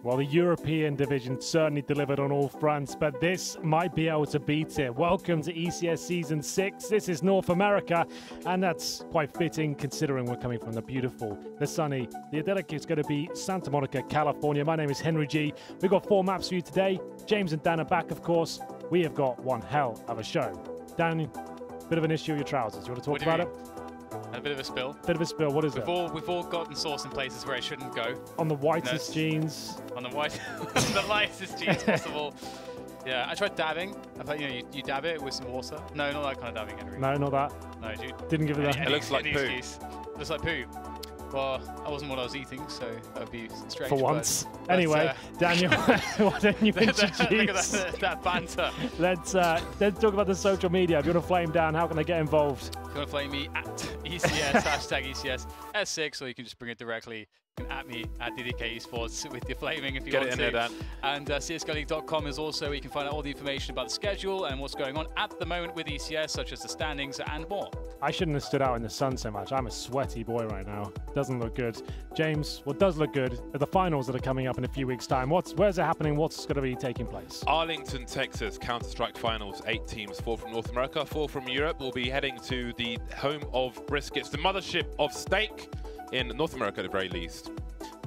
Well, the European division certainly delivered on all fronts, but this might be able to beat it. Welcome to ECS Season 6. This is North America, and that's quite fitting considering we're coming from the beautiful, the sunny, the idyllic is going to be Santa Monica, California. My name is Henry G. We've got 4 maps for you today. James and Dan are back, of course. We have got one hell of a show. Dan, bit of an issue with your trousers. You want to talk about it? A bit of a spill. Bit of a spill. What is it? We've all gotten sauce in places where it shouldn't go. On the whitest jeans. On the the lightest jeans possible. Yeah, I tried dabbing. I thought, you dab it with some water. No, not that kind of dabbing, Henry. No, not that. No, dude. Didn't give it that. It looks like poo. Excuse. Looks like poo. Well, that wasn't what I was eating, so that would be strange. For once. Anyway, Daniel, why don't you introduce? Look at that banter. Let's talk about the social media. If you want to flame Dan, how can they get involved? If you want to flame me, at ECS, hashtag ECS S6, or you can just bring it directly. You can at me at DDK Esports with your flaming if you want to. There, and CSGoLeague.com is also where you can find out all the information about the schedule and what's going on at the moment with ECS, such as the standings and more. I shouldn't have stood out in the sun so much. I'm a sweaty boy right now. Doesn't look good. James, what does look good are the finals that are coming up in a few weeks' time. Where's it happening? What's going to be taking place? Arlington, Texas, Counter-Strike finals. 8 teams, 4 from North America, 4 from Europe. We'll be heading to the home of briskets, the mothership of steak in North America at the very least.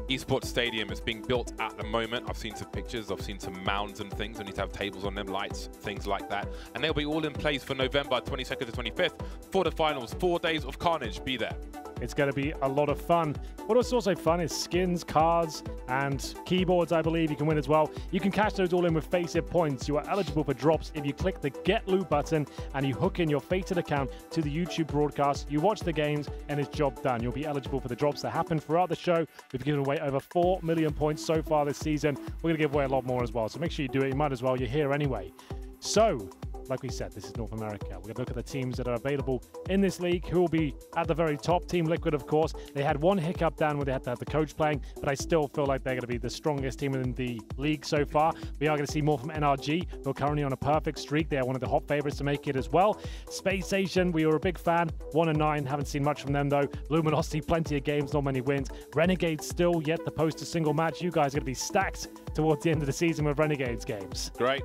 Esports Stadium is being built at the moment. I've seen some pictures, I've seen some mounds and things. We need to have tables on them, lights, things like that. And they'll be all in place for November 22nd to 25th for the finals. 4 days of carnage. Be there. It's going to be a lot of fun. What's also fun is skins, cards, and keyboards, I believe you can win as well. You can cash those all in with FACEIT points. You are eligible for drops if you click the Get Loot button and you hook in your FACEIT account to the YouTube broadcast. You watch the games and it's job done. You'll be eligible for the drops that happen throughout the show. We've given away over 4 million points so far this season. We're going to give away a lot more as well. So make sure you do it. You might as well. You're here anyway. So, like we said, this is North America. We're going to look at the teams that are available in this league, who will be at the very top. Team Liquid, of course. They had one hiccup down where they had to have the coach playing, but I still feel like they're going to be the strongest team in the league so far. We are going to see more from NRG, who are currently on a perfect streak. They are one of the hot favorites to make it as well. FACEIT, we were a big fan. 1-9. Haven't seen much from them, though. Luminosity, plenty of games, not many wins. Renegades still yet to post a single match. You guys are going to be stacked towards the end of the season with Renegades games. Great.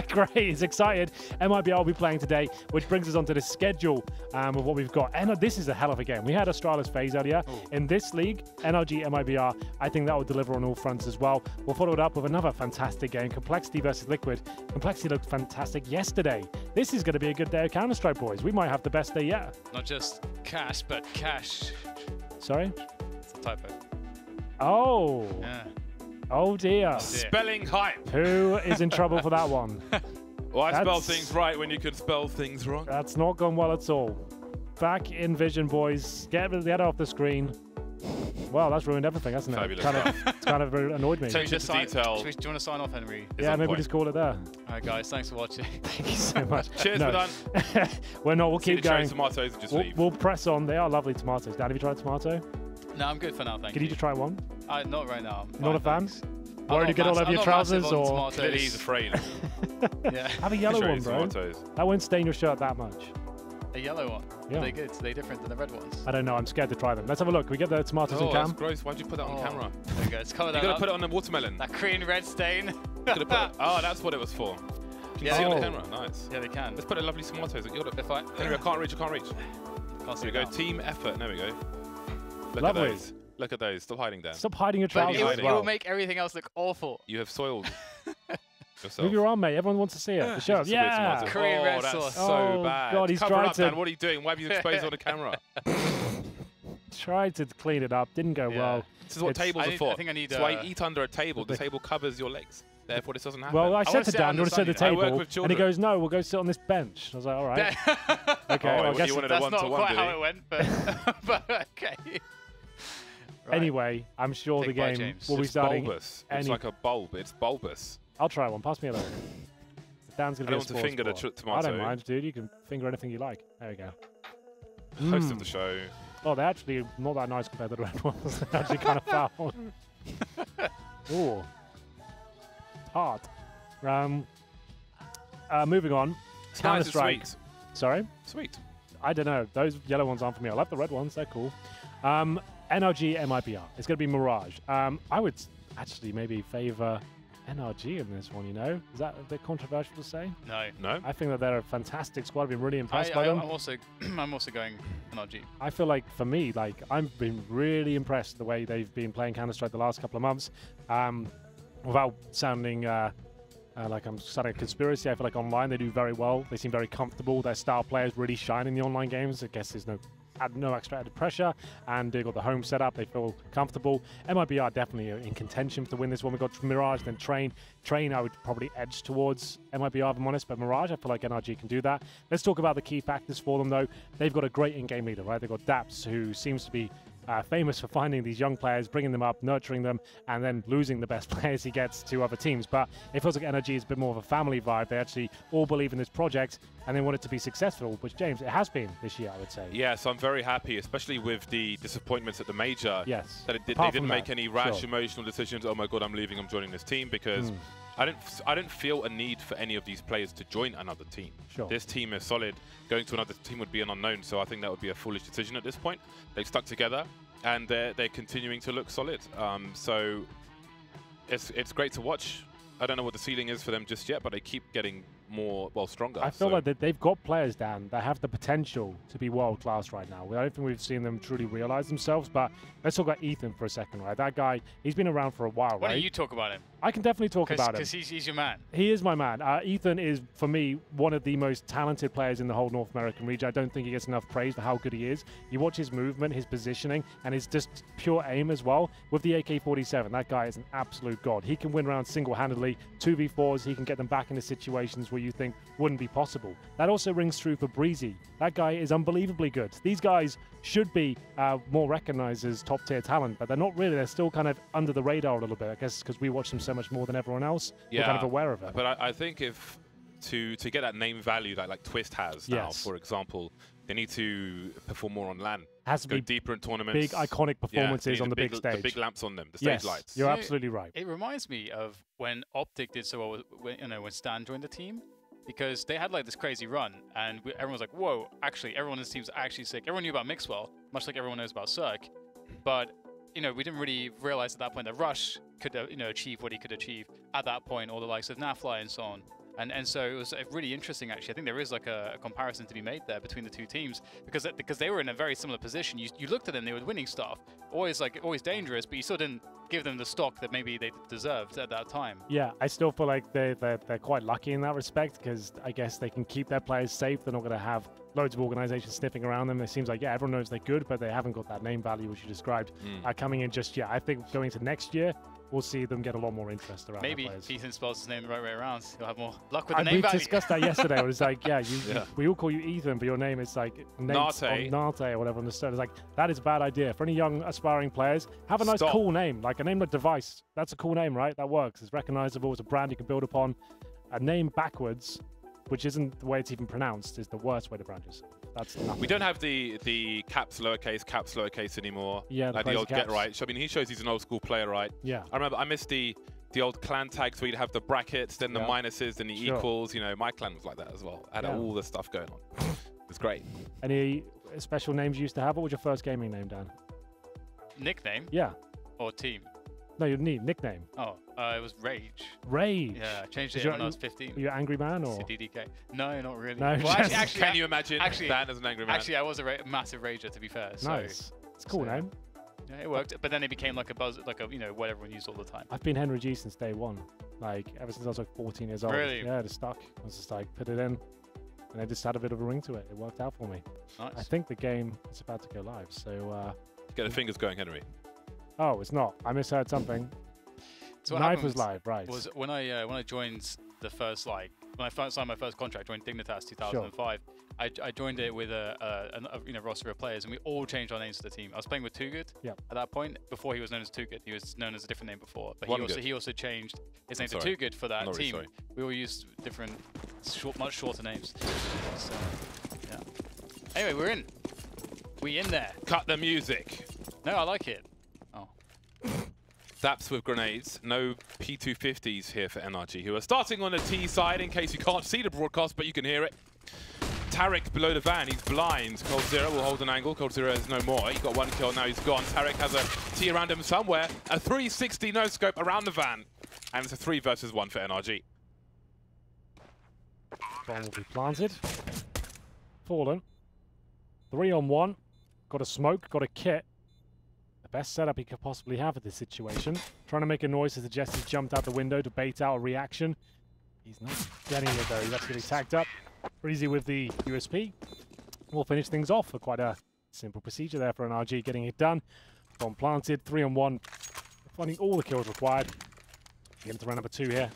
Great, he's excited. MIBR will be playing today, which brings us onto the schedule of what we've got. And this is a hell of a game. We had Astralis FaZe earlier. In this league, NRG, MIBR, I think that will deliver on all fronts as well. We'll follow it up with another fantastic game, Complexity versus Liquid. Complexity looked fantastic yesterday. This is going to be a good day of Counter-Strike, boys. We might have the best day yet. Not just cash, but cash. Sorry? It's a typo. Oh. Yeah. Oh dear. Spelling hype. Who is in trouble for that one? Well, I spell things right when you can spell things wrong. That's not gone well at all. Back in Vision, boys. Get that off the screen. Well, that's ruined everything, hasn't it? Fabulous. It's kind of annoyed me. Attention to detail. Do you want to sign off, Henry? Yeah, maybe just call it there. All right, guys. Thanks for watching. Thank you so much. Cheers, we're done. We're not. We'll keep going. Tomatoes and just leave. We'll press on. They are lovely tomatoes. Dan, have you tried tomato? No, I'm good for now, thank you. Can you just try one? Not right now. Not a fan? Worried to get all over your trousers, or clearly he's afraid. Yeah. Have a yellow one, bro. Tomatoes. That won't stain your shirt that much. A yellow one? Yeah. Are they good? Are they different than the red ones? I don't know. I'm scared to try them. Let's have a look. Can we get the tomatoes in cam? That's gross. Why'd you put that on camera? There we go. Let's cover that You gotta up. put it on the watermelon. That green red stain. Oh, that's what it was for. Can you see on the camera? Nice. Yeah, they can. Let's put a lovely tomatoes. Henry, I can't reach. Can't see Here we go. Team effort. There we go. Look Lovely. at those. Look at those. Stop hiding there. Stop hiding your trousers. It will make everything else look awful. You have soiled yourself. Move your arm, mate. Everyone wants to see it. The show. Yeah. Korean red that's sauce. so bad. God, he's Cover tried up, to. Dan. What are you doing? Why have you exposed on the camera? Tried to clean it up. Didn't go well. This is what tables are for. I think I need. That's why you eat under a table. The table covers your legs. Therefore, this doesn't happen. Well, I said to Dan, do you want to sit at the table? And he goes, no, we'll go sit on this bench. I was like, all right. Okay, I guess that's not quite how it went, but okay. Right. Anyway, I'm sure the game will be starting. Bulbous. It's like a bulb. It's bulbous. I'll try one. Pass me a load. Dan's going to be I don't want to finger the tomato. I don't mind, dude. You can finger anything you like. There we go. Host of the show. Oh, they're actually not that nice compared to the red ones. They're actually kind of foul. Ooh. Hard. Moving on. Counter-Strike. Sorry? Sweet. I don't know. Those yellow ones aren't for me. I like the red ones. They're cool. NRG, MIBR. It's going to be Mirage. actually maybe favour NRG in this one, you know? Is that a bit controversial to say? No. No? I think that they're a fantastic squad. I've been really impressed by them. I'm also going NRG. I feel like, for me, like, I've been really impressed the way they've been playing Counter-Strike the last couple of months. Without sounding like I'm starting a conspiracy, I feel like online they do very well. They seem very comfortable. Their star players really shine in the online games. I guess there's no extra added pressure, and they've got the home set up. They feel comfortable. MIBR definitely in contention to win this one. We've got Mirage, then Train. Train, I would probably edge towards MIBR, if I'm honest, but Mirage, I feel like NRG can do that. Let's talk about the key factors for them, though. They've got a great in-game leader, right? They've got Daps, who seems to be famous for finding these young players, bringing them up, nurturing them, and then losing the best players he gets to other teams. But it feels like NRG is a bit more of a family vibe. They actually all believe in this project, and they want it to be successful, which, James, it has been this year, I would say. Yes, I'm very happy, especially with the disappointments at the major. Yes. That they didn't make any rash, emotional decisions. Oh my God, I'm leaving, I'm joining this team, because I didn't feel a need for any of these players to join another team. Sure. This team is solid. Going to another team would be an unknown, so I think that would be a foolish decision at this point. They've stuck together, and they're continuing to look solid. So it's great to watch. I don't know what the ceiling is for them just yet, but they keep getting more, well, stronger. I feel like they've got players, Dan, that have the potential to be world-class right now. I don't think we've seen them truly realize themselves, but let's talk about Ethan for a second, right? That guy, he's been around for a while, Why right? don't you talk about him? I can definitely talk about him. Because he's your man. He is my man. Ethan is, for me, one of the most talented players in the whole North American region. I don't think he gets enough praise for how good he is. You watch his movement, his positioning, and his just pure aim as well. With the AK-47, that guy is an absolute god. He can win rounds single-handedly, 2v4s. He can get them back into situations where you think wouldn't be possible. That also rings true for Breezy. That guy is unbelievably good. These guys should be more recognized as top-tier talent, but they're not really. They're still kind of under the radar a little bit, I guess, because we watch them so much more than everyone else. Yeah, we're kind of aware of it. But I think if to get that name value that like Twist has now, for example, they need to perform more on LAN. Has to go be deeper in tournaments. Big iconic performances on the big stage. The big lamps on them, the stage lights. You're absolutely right. It reminds me of when Optic did so well when Stan joined the team, because they had like this crazy run, and everyone was like, "Whoa!" Actually, everyone in this team's actually sick. Everyone knew about Mixwell, much like everyone knows about Cirque, but we didn't really realize at that point that Rush could achieve what he could achieve at that point, or the likes of Nafly and so on. And so it was really interesting, actually. I think there is like a comparison to be made there between the two teams, because they were in a very similar position. You looked at them, they were winning stuff, always dangerous, but you still didn't give them the stock that maybe they deserved at that time. Yeah, I still feel like they're quite lucky in that respect, because I guess they can keep their players safe. They're not going to have loads of organizations sniffing around them. It seems like, yeah, everyone knows they're good, but they haven't got that name value, which you described, coming in just yet. I think going to next year, we'll see them get a lot more interest around maybe players. Ethan spells his name the right way around. You'll have more luck with the name value. We discussed that yesterday. It was like, yeah, we all call you Ethan, but your name is like Nate or whatever on the stone. It's like, that is a bad idea. For any young aspiring players, have a nice cool name. Like a name like Device. That's a cool name, right? That works. It's recognizable. It's a brand you can build upon. A name backwards, which isn't the way it's even pronounced, is the worst way to brand yourself. That's nothing. We don't have the caps lowercase anymore. Yeah, like the old get right. I mean, he shows he's an old school player, right? Yeah. I remember I missed the old clan tags where you'd have the brackets, then the minuses, then the equals. My clan was like that as well. I had all the stuff going on. It was great. Any special names you used to have? What was your first gaming name, Dan? Nickname? Yeah. Or team? No, your nickname. Oh, it was Rage. Rage? Yeah, I changed it when I was 15. Were you an angry man or? DDK. No, not really. No, well, actually, can you imagine Dan as an angry man? Actually, I was a massive rager, to be fair. Nice. So, it's a cool name. Yeah, it worked. But then it became like a buzz, like a what everyone used all the time. I've been Henry G since day one. Like ever since I was like 14 years old. Really? Yeah, it stuck. I was just like put it in, and I just had a bit of a ring to it. It worked out for me. Nice. I think the game is about to go live. So get the fingers going, Henry. Oh, it's not. I misheard something. So Live was live, right? Was when I joined the first when I signed my first contract, joined Dignitas 2005. Sure. I joined it with a roster of players, and we all changed our names to the team. I was playing with Too Good at that point. Before he was known as Too Good, he was known as a different name before. But he also changed his name to Too Good for that team. Really, we all used different, much shorter names. So yeah. Anyway, we're in. We in there. Cut the music. No, I like it. Oh. Zaps with grenades. No P250s here for NRG, who are starting on the T side in case you can't see the broadcast, but you can hear it. Tarek below the van, he's blind. Cold Zero will hold an angle. Cold Zero has no more. He got one kill, now he's gone. Tarek has a T around him somewhere. A 360 no-scope around the van. And it's a 3 versus 1 for NRG. Bomb will be planted. Fallen. 3 on 1. Got a smoke, got a kit. The best setup he could possibly have at this situation. Trying to make a noise to suggest he's jumped out the window to bait out a reaction. He's not getting it though, he's actually tagged up. Breezy with the USP. We'll finish things off for quite a simple procedure there for NRG getting it done. Bomb planted, 3 on 1. Finding all the kills required. Get into round number 2 here.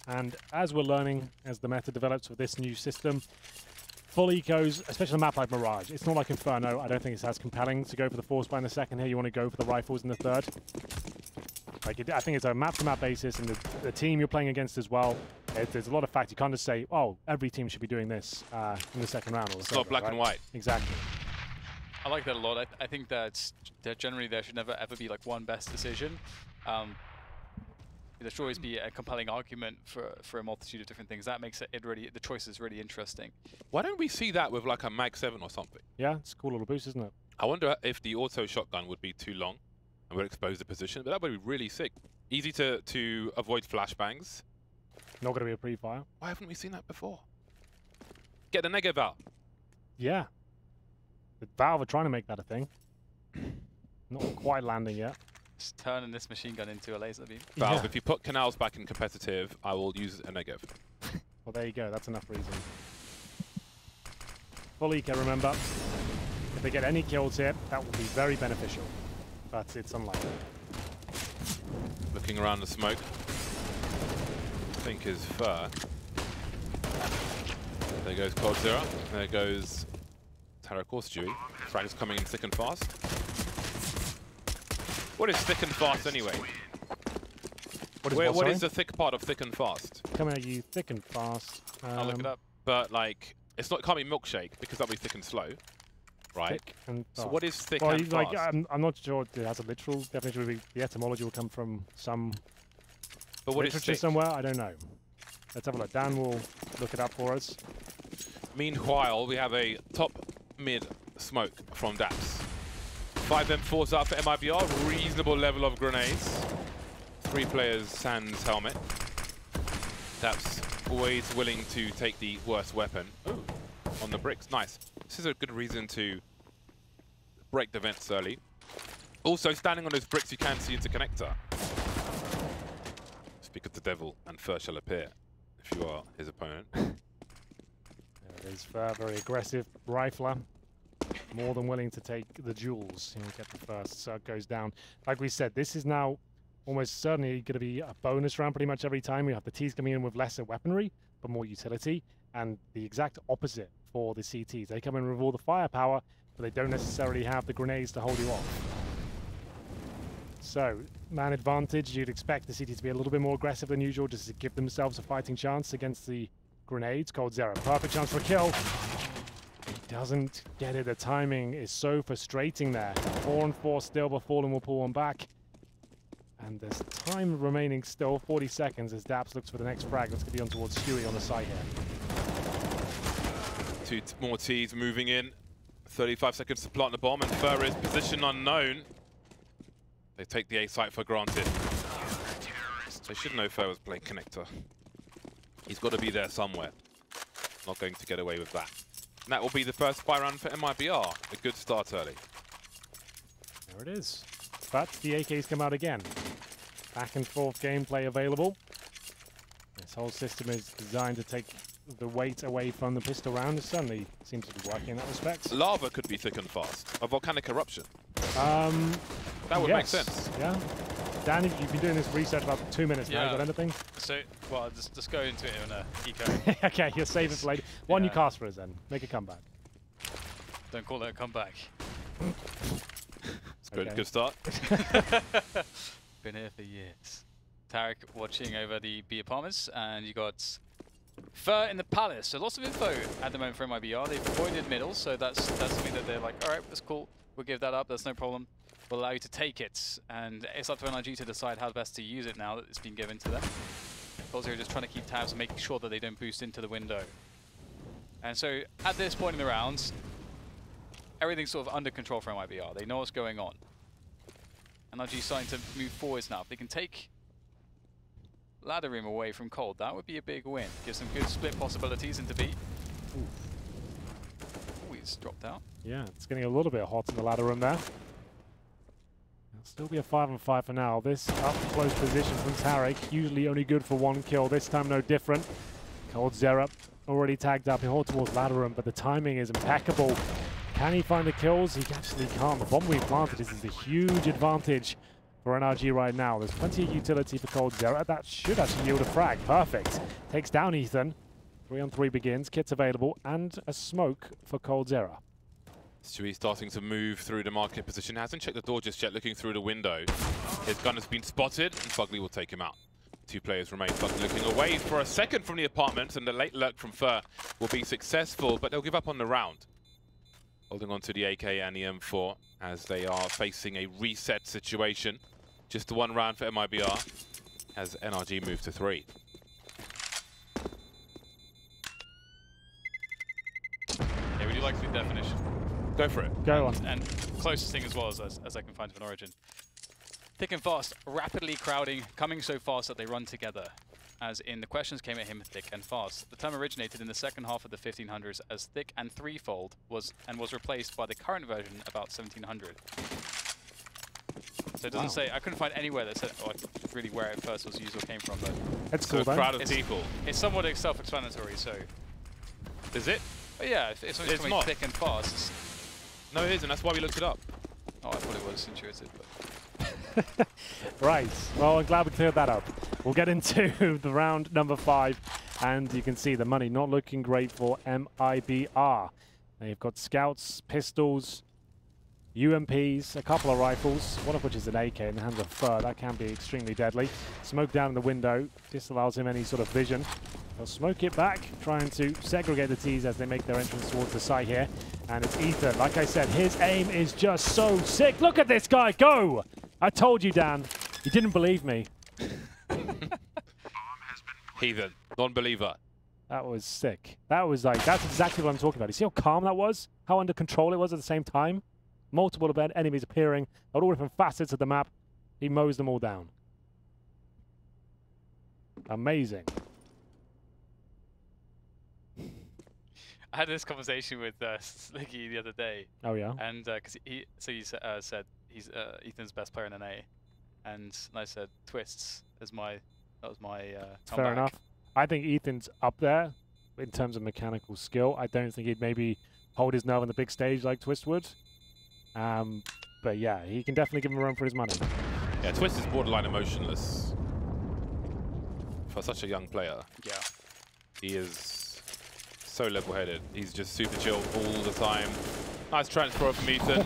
And as we're learning, as the meta develops with this new system, full ecos, especially a map like Mirage, it's not like Inferno. I don't think it's as compelling to go for the force buy in the second here. You want to go for the rifles in the third. Like I think it's a map-to-map basis, and the team you're playing against as well. There's a lot of facts. You can't just say, oh, every team should be doing this in the second round. Or it's not black and white. Exactly. I like that a lot. I think that generally there should never ever be like one best decision. There should always be a compelling argument for a multitude of different things. That makes the choices really interesting. Why don't we see that with like a Mag 7 or something? Yeah, it's a cool little boost, isn't it? I wonder if the auto shotgun would be too long and would expose the position, but that would be really sick. Easy to avoid flashbangs. Not going to be a pre-fire. Why haven't we seen that before? Get the negative out. Yeah. The Valve are trying to make that a thing. Not quite landing yet. Just turning this machine gun into a laser beam. Valve, yeah. if you put canals back in competitive, I will use a negative. Well, there you go. That's enough reason. Full eco, remember. If they get any kills here, that will be very beneficial. But it's unlikely. Looking around the smoke. I think is Fur. There goes Cold Zero. There goes Tarek or Stewie. Frag is coming in thick and fast. What is thick and fast anyway? What is the thick part of thick and fast? Coming at you thick and fast. I'll look it up. But like, it can't be milkshake because that'll be thick and slow, right? Thick and fast. So what is thick well, and fast? Like, I'm not sure it has a literal definition. The etymology will come from some literature somewhere. I don't know. Let's have a look. Dan will look it up for us. Meanwhile, we have a top mid smoke from Daps. 5 M4s up for MIBR, reasonable level of grenades. 3 players sans helmet. Daps always willing to take the worst weapon. Ooh, on the bricks, nice. This is a good reason to break the vents early. Also, standing on those bricks, you can see into connector. Speak of the devil, and first shall appear, if you are his opponent. There it is, very aggressive rifler. More than willing to take the jewels. He'll get the first, so it goes down. Like we said, this is now almost certainly going to be a bonus round pretty much every time. We have the T's coming in with lesser weaponry, but more utility. And the exact opposite for the CTs. They come in with all the firepower, but they don't necessarily have the grenades to hold you off. So, man advantage, you'd expect the CT to be a little bit more aggressive than usual, just to give themselves a fighting chance against the grenades. Cold Zero, perfect chance for a kill. He doesn't get it. The timing is so frustrating there. 4 and 4 still, but Fallen will pull one back. And there's time remaining still, 40 seconds, as Daps looks for the next frag. That's going to be on towards Stewie on the side here. 2 more T's moving in. 35 seconds to plant the bomb, and Fur is position unknown. They take the A site for granted. They should know Fur was playing connector. He's got to be there somewhere. Not going to get away with that. And that will be the first spy round for MIBR. A good start early. There it is. But the AKs come out again. Back and forth gameplay available. This whole system is designed to take the weight away from the pistol round. It certainly seems to be working in that respect. Lava could be thick and fast. A volcanic eruption. That would make sense. Yeah. Dan, you've been doing this research about 2 minutes now. You got anything? So, well, just go into it in a eco. Okay, you'll save it for later. Why don't you cast for us then? Make a comeback. Don't call it a comeback. It's good. Good start. Been here for years. Tarek watching over the B apartments, and you got Fur in the palace. So lots of info at the moment for MIBR. They've avoided middle, so that's something that they're like, all right, that's cool. We'll give that up. That's no problem. We'll allow you to take it, and it's up to NRG to decide how best to use it now that it's been given to them. Those are just trying to keep tabs and making sure that they don't boost into the window. And so at this point in the rounds, everything's sort of under control for MIBR. They know what's going on. NRG starting to move forwards now. If they can take ladder room away from Cold, that would be a big win. Gives them good split possibilities into B. Ooh, he's dropped out. Yeah, it's getting a little bit hot in the ladder room there. It'll still be a 5-on-5 for now. This up-close position from Tarek, usually only good for 1 kill. This time no different. Cold Zera already tagged up. He'll hold towards ladder room, but the timing is impeccable. Can he find the kills? He actually can't. The bomb being planted is a huge advantage for NRG right now. There's plenty of utility for Cold Zera. That should actually yield a frag. Perfect. Takes down Ethan. 3-on-3 begins. Kit's available. And a smoke for Cold Zera. Stewie starting to move through the market position. Hasn't checked the door just yet, looking through the window. His gun has been spotted, and Fugly will take him out. 2 players remain. Fugly looking away for a second from the apartment, and the late lurk from Fur will be successful, but they'll give up on the round. Holding on to the AK and the M4 as they are facing a reset situation. Just the 1 round for MIBR as NRG move to 3. Yeah, would you like the definition? Go for it. Go on. And closest thing as well as I can find to an origin. Thick and fast, rapidly crowding, coming so fast that they run together. As in, the questions came at him thick and fast. The term originated in the second half of the 1500s as thick and threefold was replaced by the current version about 1700. So it doesn't say, I couldn't find anywhere that said really where it first was used or came from, but It's So cool, a though. crowd of people. it's somewhat self-explanatory, so. Is it? But yeah, if it's coming not. thick and fast. No, it isn't. That's why we looked it up. Oh, I thought it was intuitive, but. Right, well, I'm glad we cleared that up. We'll get into the round number 5, and you can see the money not looking great for MIBR. They've got scouts, pistols, UMPs, a couple of rifles, one of which is an AK in the hands of Fur. That can be extremely deadly. Smoke down in the window disallows him any sort of vision. They'll smoke it back, trying to segregate the T's as they make their entrance towards the site here. And it's Ethan. Like I said, his aim is just so sick. Look at this guy go! I told you, Dan. You didn't believe me. Heathen. Non-believer. That was sick. That was like, that's exactly what I'm talking about. You see how calm that was? How under control it was at the same time? Multiple enemies appearing at all different facets of the map. He mows them all down. Amazing. I had this conversation with Slicky the other day. Oh, yeah? And because he said he's Ethan's best player in NA, and I said Twists as that was my Fair comeback. enough. I think Ethan's up there in terms of mechanical skill. I don't think he'd maybe hold his nerve on the big stage like Twist would. But yeah, he can definitely give him a run for his money. Yeah, Twist is borderline emotionless for such a young player. Yeah. He is so level-headed. He's just super chill all the time. Nice transfer from Ethan.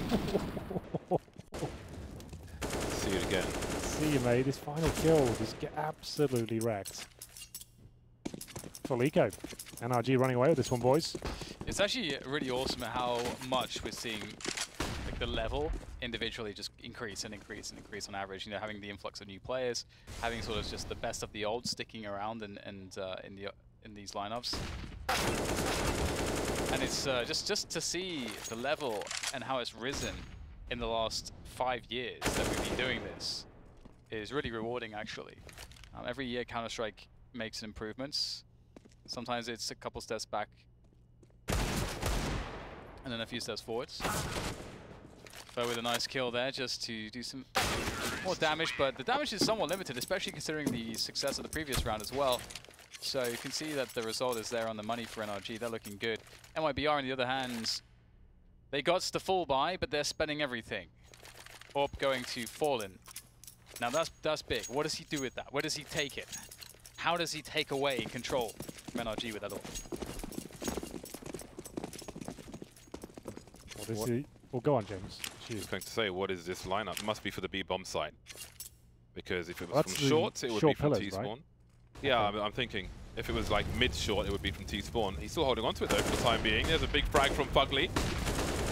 See it again. See you, mate. His final kill. Just get absolutely wrecked. Full eco. NRG running away with this one, boys. It's actually really awesome how much we're seeing like the level individually just increase and increase and increase on average. You know, having the influx of new players, having sort of just the best of the old sticking around and in these lineups. And it's just to see the level and how it's risen in the last 5 years that we've been doing this is really rewarding, actually. Every year Counter-Strike makes improvements. Sometimes it's a couple steps back and then a few steps forwards. But with a nice kill there just to do some more damage, but the damage is somewhat limited, especially considering the success of the previous round as well. So you can see that the result is there on the money for NRG. They're looking good. MIBR, on the other hand, they got the full buy, but they're spending everything. Orb going to Fallen. Now that's big. What does he do with that? Where does he take it? How does he take away control from NRG with that orb? What is he? Well, go on, James. I was going to say, what is this lineup? It must be for the B bomb side. Because if it was from short, it would be from T-spawn. Right? Yeah, okay. I'm thinking if it was like mid-short, it would be from T-spawn. He's still holding on to it though for the time being. There's a big frag from Fugly.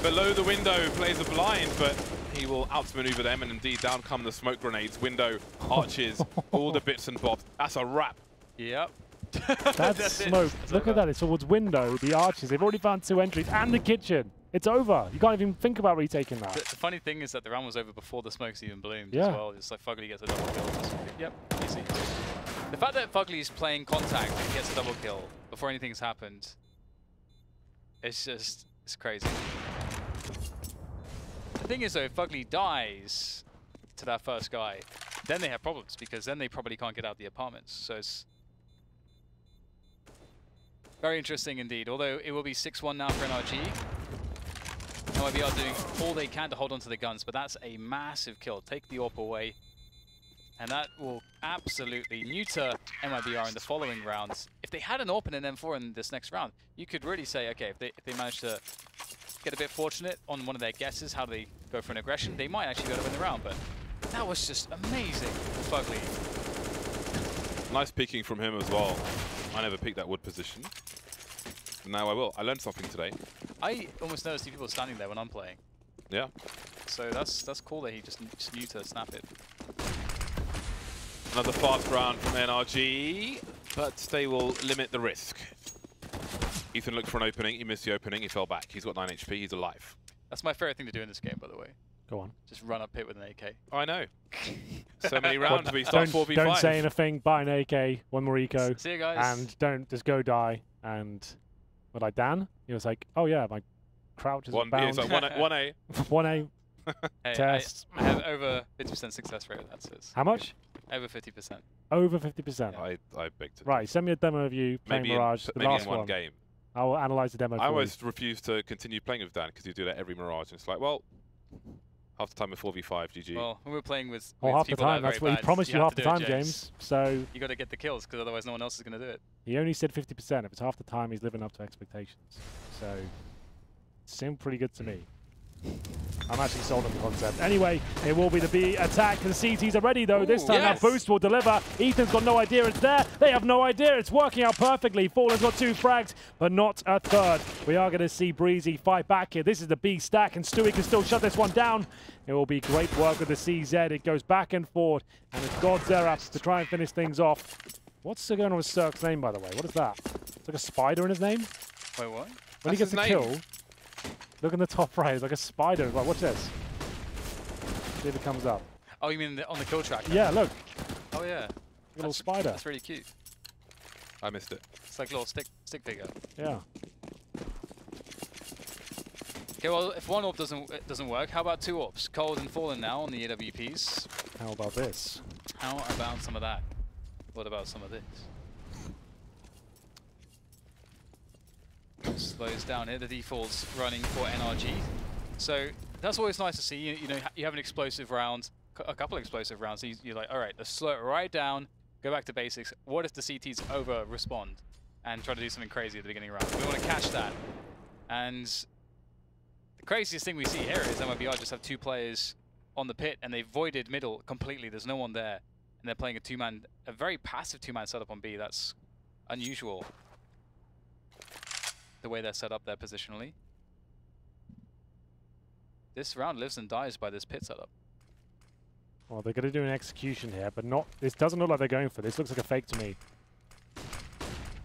Below the window, plays a blind, but he will outmaneuver them, and indeed down come the smoke grenades, window, arches, all the bits and bobs. That's a wrap. Yep. That's smoke. Look at that. It's towards window, the arches. They've already found 2 entries and the kitchen. It's over. You can't even think about retaking that. The funny thing is that the round was over before the smokes even bloomed Yeah. as well. It's like Fugly gets a double kill. Yep, easy. The fact that Fugly's playing contact and gets a double kill before anything's happened, it's crazy. The thing is though, if Fugly dies to that first guy, then they have problems because then they probably can't get out of the apartments. So it's very interesting indeed. Although it will be 6-1 now for NRG. MIBR doing all they can to hold on to the guns, but that's a massive kill. Take the AWP away, and that will absolutely neuter MIBR in the following rounds. If they had an AWP and an M4 in this next round, you could really say, okay, if they manage to get a bit fortunate on one of their guesses, how do they go for an aggression, they might actually be able to win the round, but that was just amazing, Fugly. Nice peeking from him as well. I never picked that wood position. Now I will. I learned something today. I almost never see people standing there when I'm playing. Yeah. So that's cool that he just knew to snap it. Another fast round from NRG, but they will limit the risk. Ethan looked for an opening. He missed the opening. He fell back. He's got 9 HP. He's alive. That's my favorite thing to do in this game, by the way. Go on. Just run up pit with an AK. I know. So many rounds we start 4v5. Don't say anything. Buy an AK. One more eco. See you guys. And don't just go die. And what, like Dan? He was like, oh yeah, my crouch is bound. It's like 1A. 1A. Hey, Test. I have over 50% success rate. That says. How much? Over 50%. Over 50%. Yeah. I begged to. Right, send me a demo of you playing Maybe Mirage, the maybe last in one game. I'll analyze the demo I for you. almost refuse to continue playing with Dan because you do that every Mirage, and it's like, well, half the time at 4v5, GG. Well, when we're playing with half the people time. that are That's very what he bad, promised you have half to the do it, time, James. So you got to get the kills because otherwise no one else is going to do it. he only said 50%. If it's half the time, he's living up to expectations. So it seemed pretty good to me. I'm actually sold on the concept. Anyway, it will be the B attack. The CTs are ready though. This time yes. that boost will deliver. Ethan's got no idea it's there. They have no idea. It's working out perfectly. Fallen's got 2 frags, but not a third. We are going to see Breezy fight back here. This is the B stack, and Stewie can still shut this one down. It will be great work with the CZ. It goes back and forth, and it's God's Eraps to try and finish things off. What's going on with Cirque's name, by the way? What is that? It's like a spider in his name? Wait, what? When he gets a kill, look in the top right, it's like a spider. Like, watch this. See if it comes up. Oh, you mean on the kill track? Yeah, look. Oh yeah. A little spider. That's really cute. I missed it. It's like a little stick figure. Yeah. Okay, well, if one AWP doesn't work, how about 2 AWPs? Cold and Fallen now on the AWPs. How about this? How about some of that? What about some of this? Slows down here. The default's running for NRG. So that's always nice to see. You know, you have an explosive round, a couple of explosive rounds. So you're like, all right, let's slow it right down, go back to basics. What if the CTs over-respond and try to do something crazy at the beginning of the round? We want to catch that. And the craziest thing we see here is MIBR just have 2 players on the pit, and they've voided middle completely. There's no one there. And they're playing a very passive 2-man setup on B. That's unusual, the way they're set up there positionally. This round lives and dies by this pit setup. Well, they're going to do an execution here, but not. This doesn't look like they're going for this. Looks like a fake to me.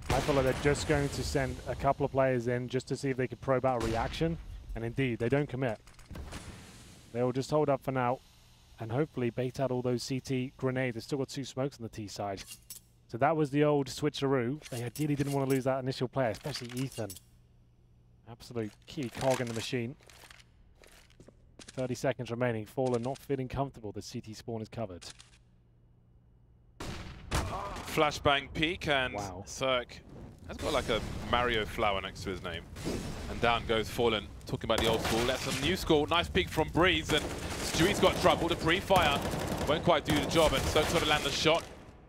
I feel like they're just going to send a couple of players in just to see if they could probe out a reaction. And indeed, they don't commit. They will just hold up for now and hopefully bait out all those CT grenades. They've still got 2 smokes on the T side. So that was the old switcheroo. They ideally didn't want to lose that initial player, especially Ethan. Absolute key cog in the machine. 30 seconds remaining. Fallen not feeling comfortable. The CT spawn is covered. Flashbang peek, and wow. Cirque has got like a Mario flower next to his name. And down goes Fallen, talking about the old school. That's a new school. Nice peek from Breeze, and Stewie's got trouble. The pre-fire won't quite do the job, and Cirque's got to land the shot.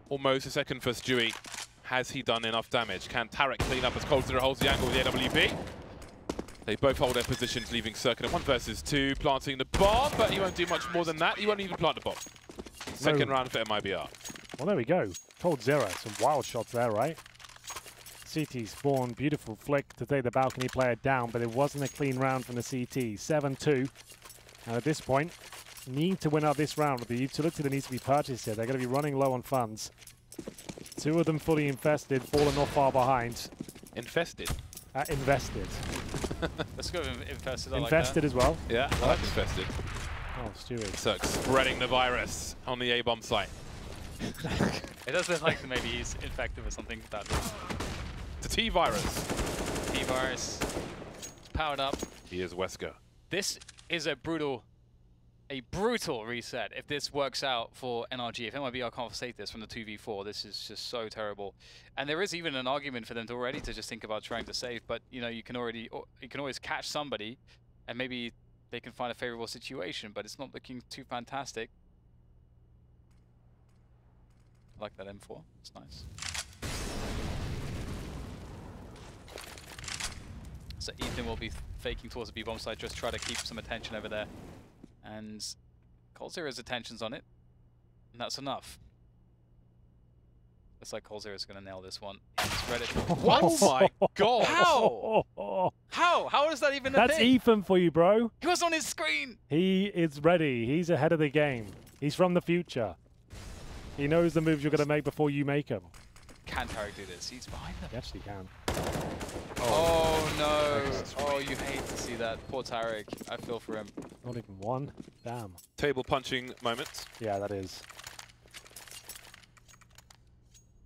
Almost a second for Stewie. Has he done enough damage? Can Tarek clean up as Cold0 holds the angle with the AWP? They both hold their positions, leaving Circuit at 1 versus 2, planting the bomb, but he won't do much more than that. He won't even plant the bomb. Second round for MIBR. Well, there we go. Cold0. Some wild shots there, right? CT spawn, beautiful flick to take the balcony player down, but it wasn't a clean round from the CT. 7-2. And at this point, need to win out this round with the utility that needs to be purchased here. They're going to be running low on funds. Two of them fully infested, fallen not far behind. Infested. Invested. Let's go with infested. Infested as well. Yeah, I like infested. Oh, Stewie. So spreading the virus on the A-bomb site. It does look like maybe he's infected with something that The T-virus. T-virus. Powered up. He is Wesker. This is a brutal reset if this works out for NRG. If MIBR can't FACEIT this from the 2v4, this is just so terrible. And there is even an argument for them to already to just think about trying to save, but you know, you can always catch somebody and maybe they can find a favorable situation, but it's not looking too fantastic. I like that M4, it's nice. So Ethan will be faking towards the B-bomb side, just try to keep some attention over there. And coldzera's attention's on it, and that's enough. Looks like coldzera's going to nail this one. He's ready. What? Oh my god! How? How is that even a thing? That's Ethan for you, bro. He was on his screen! He is ready. He's ahead of the game. He's from the future. He knows the moves you're going to make before you make them. Can Tarek do this? He's behind them. Yes, he can. Oh no! Oh, you hate to see that. Poor Tarek. I feel for him. Not even one. Damn. Table punching moments. Yeah, that is.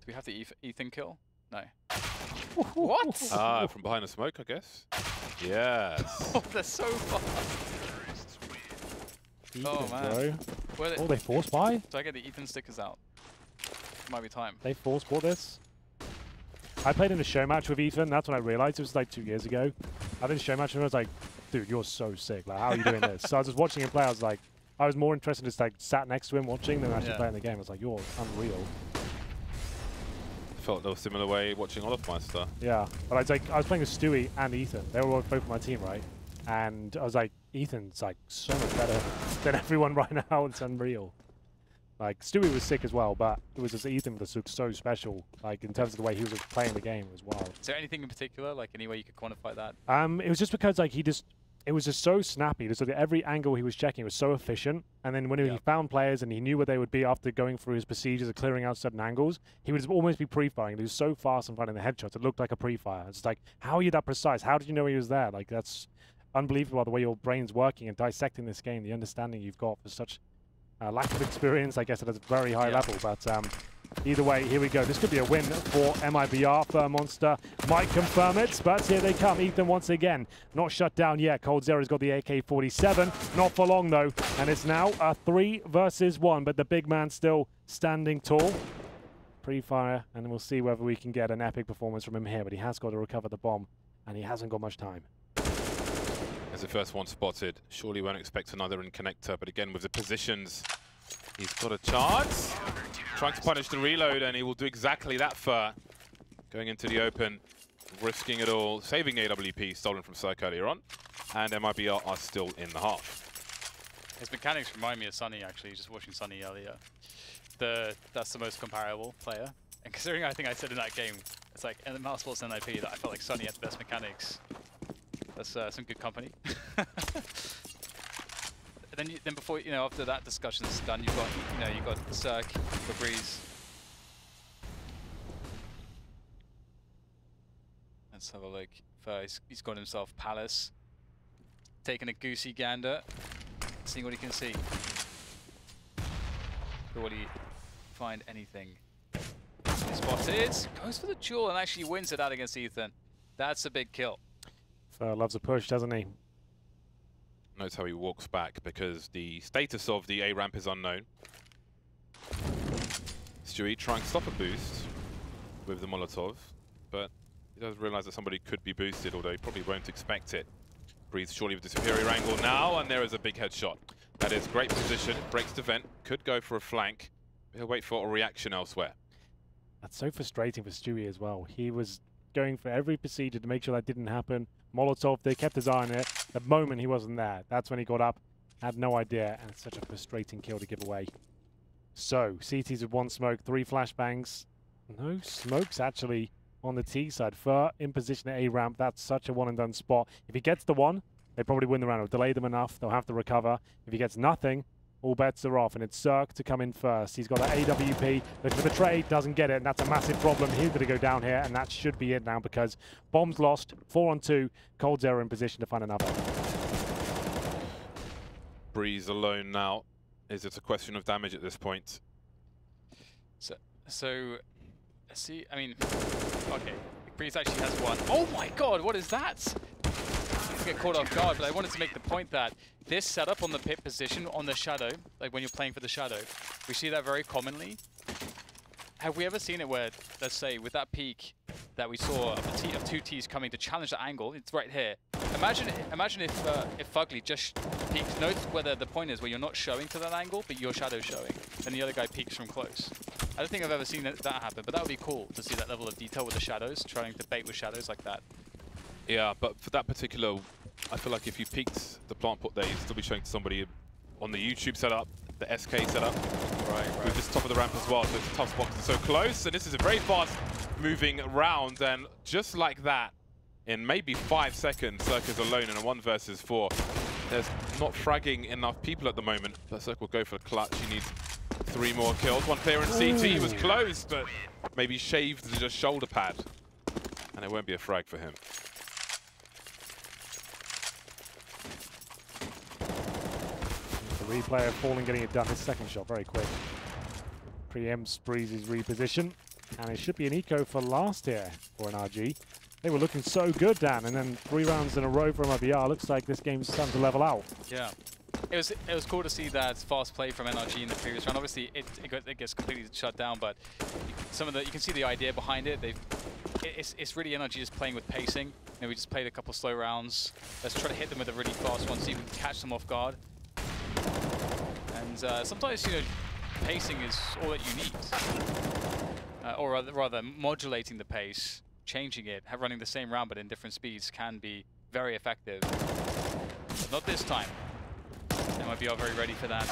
Do we have the Ethan kill? No. What? From behind the smoke, I guess. Yes. Oh, they're so far. Ethan, Oh man. Oh, they force buy? So I get the Ethan stickers out. Might be time. They force bought this? I played in a show match with Ethan. That's when I realized it was like 2 years ago. I did a show match and I was like, dude, you're so sick. Like, how are you doing this? So I was just watching him play. I was like, I was more interested in just like sat next to him watching than actually playing the game. I was like, you're unreal. Felt a little similar way watching Olofmeister. Yeah, but I was playing with Stewie and Ethan. They were both on my team, right? And I was like, Ethan's like so much better than everyone right now. It's unreal. Like, Stewie was sick as well, but it was just Ethan that looked so special, like, in terms of the way he was playing the game as well. Is there anything in particular, like, any way you could quantify that? It was just because, like, it was just so snappy. Just like every angle he was checking was so efficient. And then when he found players and he knew where they would be after going through his procedures of clearing out certain angles, he would almost be pre-firing. He was so fast and finding the headshots, it looked like a pre-fire. It's like, how are you that precise? How did you know he was there? Like, that's unbelievable the way your brain's working and dissecting this game, the understanding you've got for such lack of experience, I guess, at a very high level. But either way, here we go. This could be a win for MIBR. Fur-Monster might confirm it, but here they come. Ethan once again, not shut down yet. coldzera's got the AK-47, not for long though, and it's now a 3 versus 1, but the big man still standing tall. Pre-fire, and then we'll see whether we can get an epic performance from him here, but he has got to recover the bomb, and he hasn't got much time. As the first one spotted, surely won't expect another in connector, but again with the positions, he's got a chance. Trying to punish the reload, and he will do exactly that. Fur going into the open, risking it all, saving AWP stolen from Cirque earlier on, and MIBR are still in the half. His mechanics remind me of Sunny, actually, just watching Sunny earlier. That's the most comparable player. And considering I think I said in that game, it's like in the Mouse Sports NIP that I felt like Sunny had the best mechanics. That's some good company. Then before, you know, after that discussion's done, you've got Cirque, Breeze. Let's have a look. First, he's got himself Palace, taking a goosey gander, seeing what he can see. But will he find anything? Spotted, goes for the jewel and actually wins it out against Ethan. That's a big kill. Loves a push, doesn't he? Notes how he walks back because the status of the A ramp is unknown. Stewie trying to stop a boost with the Molotov, but he does realize that somebody could be boosted, although he probably won't expect it. Breathes surely with the superior angle now, and there is a big headshot. That is great position, breaks the vent, could go for a flank. He'll wait for a reaction elsewhere. That's so frustrating for Stewie as well. He was going for every procedure to make sure that didn't happen. Molotov, they kept his eye on it. The moment he wasn't there, that's when he got up. Had no idea, and it's such a frustrating kill to give away. So, CT's with 1 smoke, 3 flashbangs. No smokes actually on the T side. Fur in position at A ramp. That's such a one and done spot. If he gets the one, they probably win the round. It'll delay them enough. They'll have to recover. If he gets nothing, all bets are off, and it's Cirque to come in first. He's got an AWP, looking for the trade, doesn't get it, and that's a massive problem. He's going to go down here, and that should be it now because bomb's lost, 4 on 2, coldzera in position to find another. Breeze alone now. Is it a question of damage at this point? So let's see. I mean, okay, Breeze actually has one. Oh my god, what is that? I get caught off guard, but I wanted to make the point that this setup on the pit position on the shadow, like when you're playing for the shadow, we see that very commonly. Have we ever seen it where, let's say, with that peak that we saw of two Ts coming to challenge the angle? It's right here. Imagine if Fugly just peeks, notes whether the point is where you're not showing to that angle, but your shadow's showing, and the other guy peeks from close. I don't think I've ever seen that happen, but that would be cool to see that level of detail with the shadows, trying to bait with shadows like that. Yeah, but for that particular, I feel like if you peeked the plant port there, you'd still be showing to somebody on the YouTube setup, the SK setup. Right. With this top of the ramp as well, so it's a tough spot because it's so close. And this is a very fast moving round, and just like that, in maybe 5 seconds, Cirque is alone in a 1 versus 4. There's not fragging enough people at the moment, but Cirque will go for the clutch. He needs 3 more kills. One player in CT was close, but maybe shaved the just shoulder pad. And it won't be a frag for him. The replay of Fallen getting it done. His second shot very quick. Preempts Breeze's reposition. And it should be an eco for last here for NRG. They were looking so good, Dan, and then 3 rounds in a row for MIBR. Looks like this game's starting to level out. Yeah. It was cool to see that fast play from NRG in the previous round. Obviously, it gets completely shut down, but you can see the idea behind it. It's really NRG just playing with pacing. You know, we just played a couple slow rounds. Let's try to hit them with a really fast one, see if we can catch them off guard. And sometimes, you know, pacing is all that you need, or rather, modulating the pace, changing it, running the same round but in different speeds can be very effective. But not this time. MIBR very ready for that.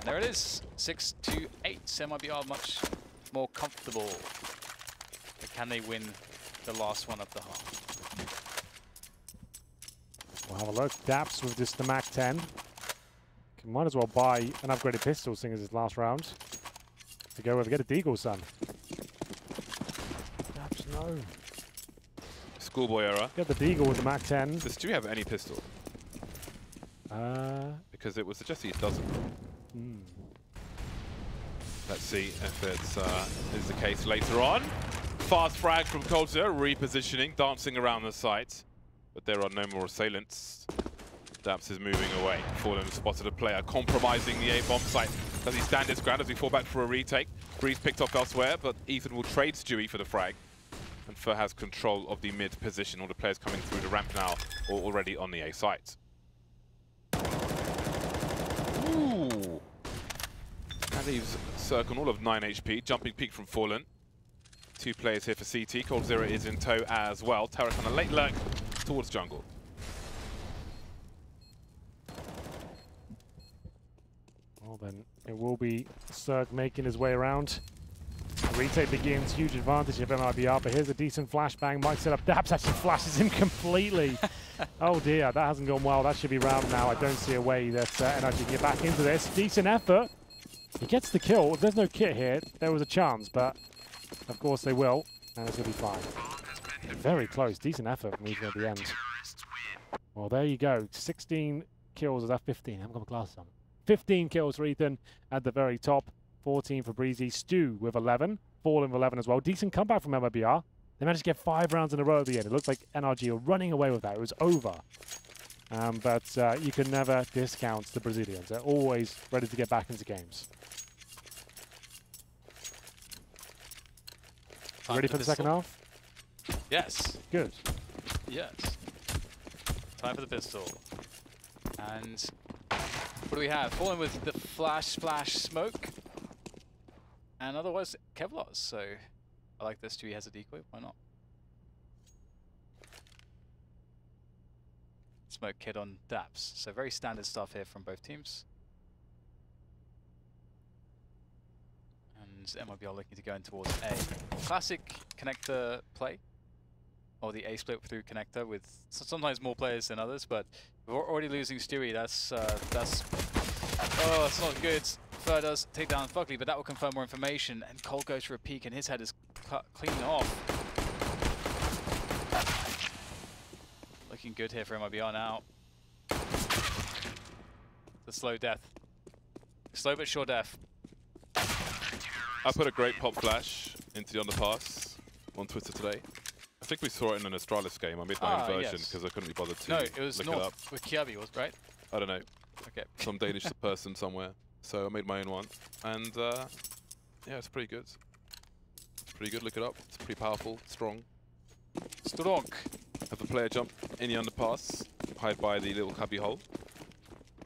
There it is, 6-8. MIBR much more comfortable. But can they win the last one of the half? We'll have a look. Daps with just the Mac 10. Might as well buy an upgraded pistol, seeing as his last round. To go over, get a Deagle, son. Daps, no. Schoolboy error. Get the Deagle with the Mac 10. Does Stewie have any pistol? Because it was suggested he doesn't. Let's see if it is the case later on. Fast frag from coldzera, repositioning, dancing around the site. But there are no more assailants. Daps is moving away. Fallen spotted a player, compromising the A-bomb site. Does he stand his ground as we fall back for a retake? Breeze picked off elsewhere, but Ethan will trade Stewie for the frag. And Fur has control of the mid position. All the players coming through the ramp now are already on the A site. Ooh! That leaves Cirque on all of 9 HP. Jumping peak from Fallen. 2 players here for CT. coldzera is in tow as well. Tarek on a late lurk towards jungle. Well then, it will be Cirque making his way around. The retake begins, huge advantage of MIBR, but here's a decent flashbang. Might set up Daps, actually flashes him completely. Oh dear, that hasn't gone well. That should be round now. I don't see a way that NRG can get back into this. Decent effort. He gets the kill. If there's no kit here, there was a chance, but of course they will, and it's going to be fine. Very close. Decent effort from Ethan at the end. Well, there you go. 16 kills. Is that 15? I haven't got my glasses on. 15 kills for Ethan at the very top. 14 for Breezy. Stu with 11. Fallen with 11 as well. Decent comeback from MIBR. They managed to get 5 rounds in a row at the end. It looks like NRG are running away with that. It was over. But you can never discount the Brazilians. They're always ready to get back into games. Ready for the second half? Yes. Good. Yes. Time for the pistol. And what do we have? Fallen with the flash smoke. And otherwise Kevlar. So I like this. Stewie has a decoy. Why not? Smoke kit on Daps. So very standard stuff here from both teams. And MIBR looking to go in towards A. Classic connector play. or the A split through connector with sometimes more players than others, but we're already losing Stewie. That's not good. Fur does take down Fugly, but that will confirm more information, and Cole goes for a peek and his head is clean off. Looking good here for MIBR now. The slow death. Slow but sure death. I put a great pop flash into the underpass on Twitter today. I think we saw it in an Astralis game. I made my own version because I couldn't be bothered to No, it was look it up. with Kiabi, was right? I don't know. Okay. Some Danish person somewhere. So I made my own one. And yeah, it's pretty good. It's pretty good. Look it up. It's pretty powerful, strong. Strong. Have the player jump in the underpass, hide by the little cubby hole,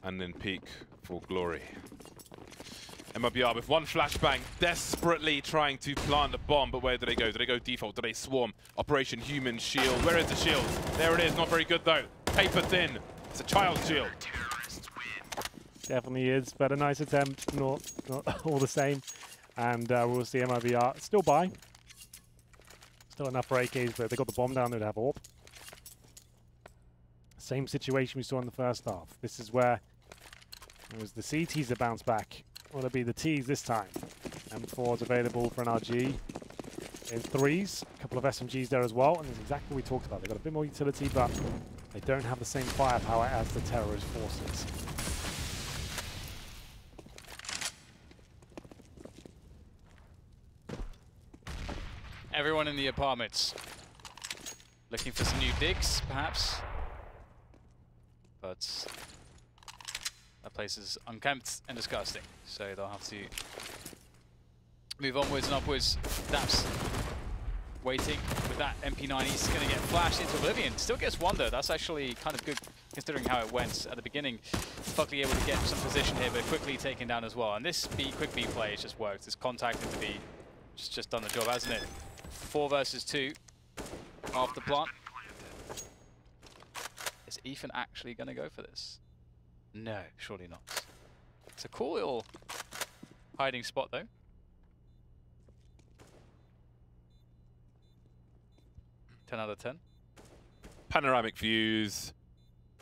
and then peek for glory. MIBR with one flashbang, desperately trying to plant the bomb, but where do they go? Do they go default? Do they swarm? Operation Human Shield. Where is the shield? There it is. Not very good though. Paper thin. It's a child's shield. Definitely is, but a nice attempt. Not all the same. And we'll see MIBR still by. Still enough for AKs, but they got the bomb down there to have AWP. Same situation we saw in the first half. This is where it was the CTs that bounced back. Will it be the Ts this time? M4's available for NRG in threes. A couple of SMGs there as well, and it's exactly what we talked about. They've got a bit more utility, but they don't have the same firepower as the terrorist forces. Everyone in the apartments looking for some new digs, perhaps. But that place is unkempt and disgusting, so they'll have to move onwards and upwards. Daps waiting with that MP9. He's going to get flashed into oblivion. Still gets one though. That's actually kind of good considering how it went at the beginning. Fugly able to get some position here, but quickly taken down as well. And this quick B play has just worked. It's contacted to be just done the job, hasn't it? 4 versus 2 after plant. Is Ethan actually going to go for this? No, surely not. It's a cool little hiding spot though. Ten out of 10. Panoramic views,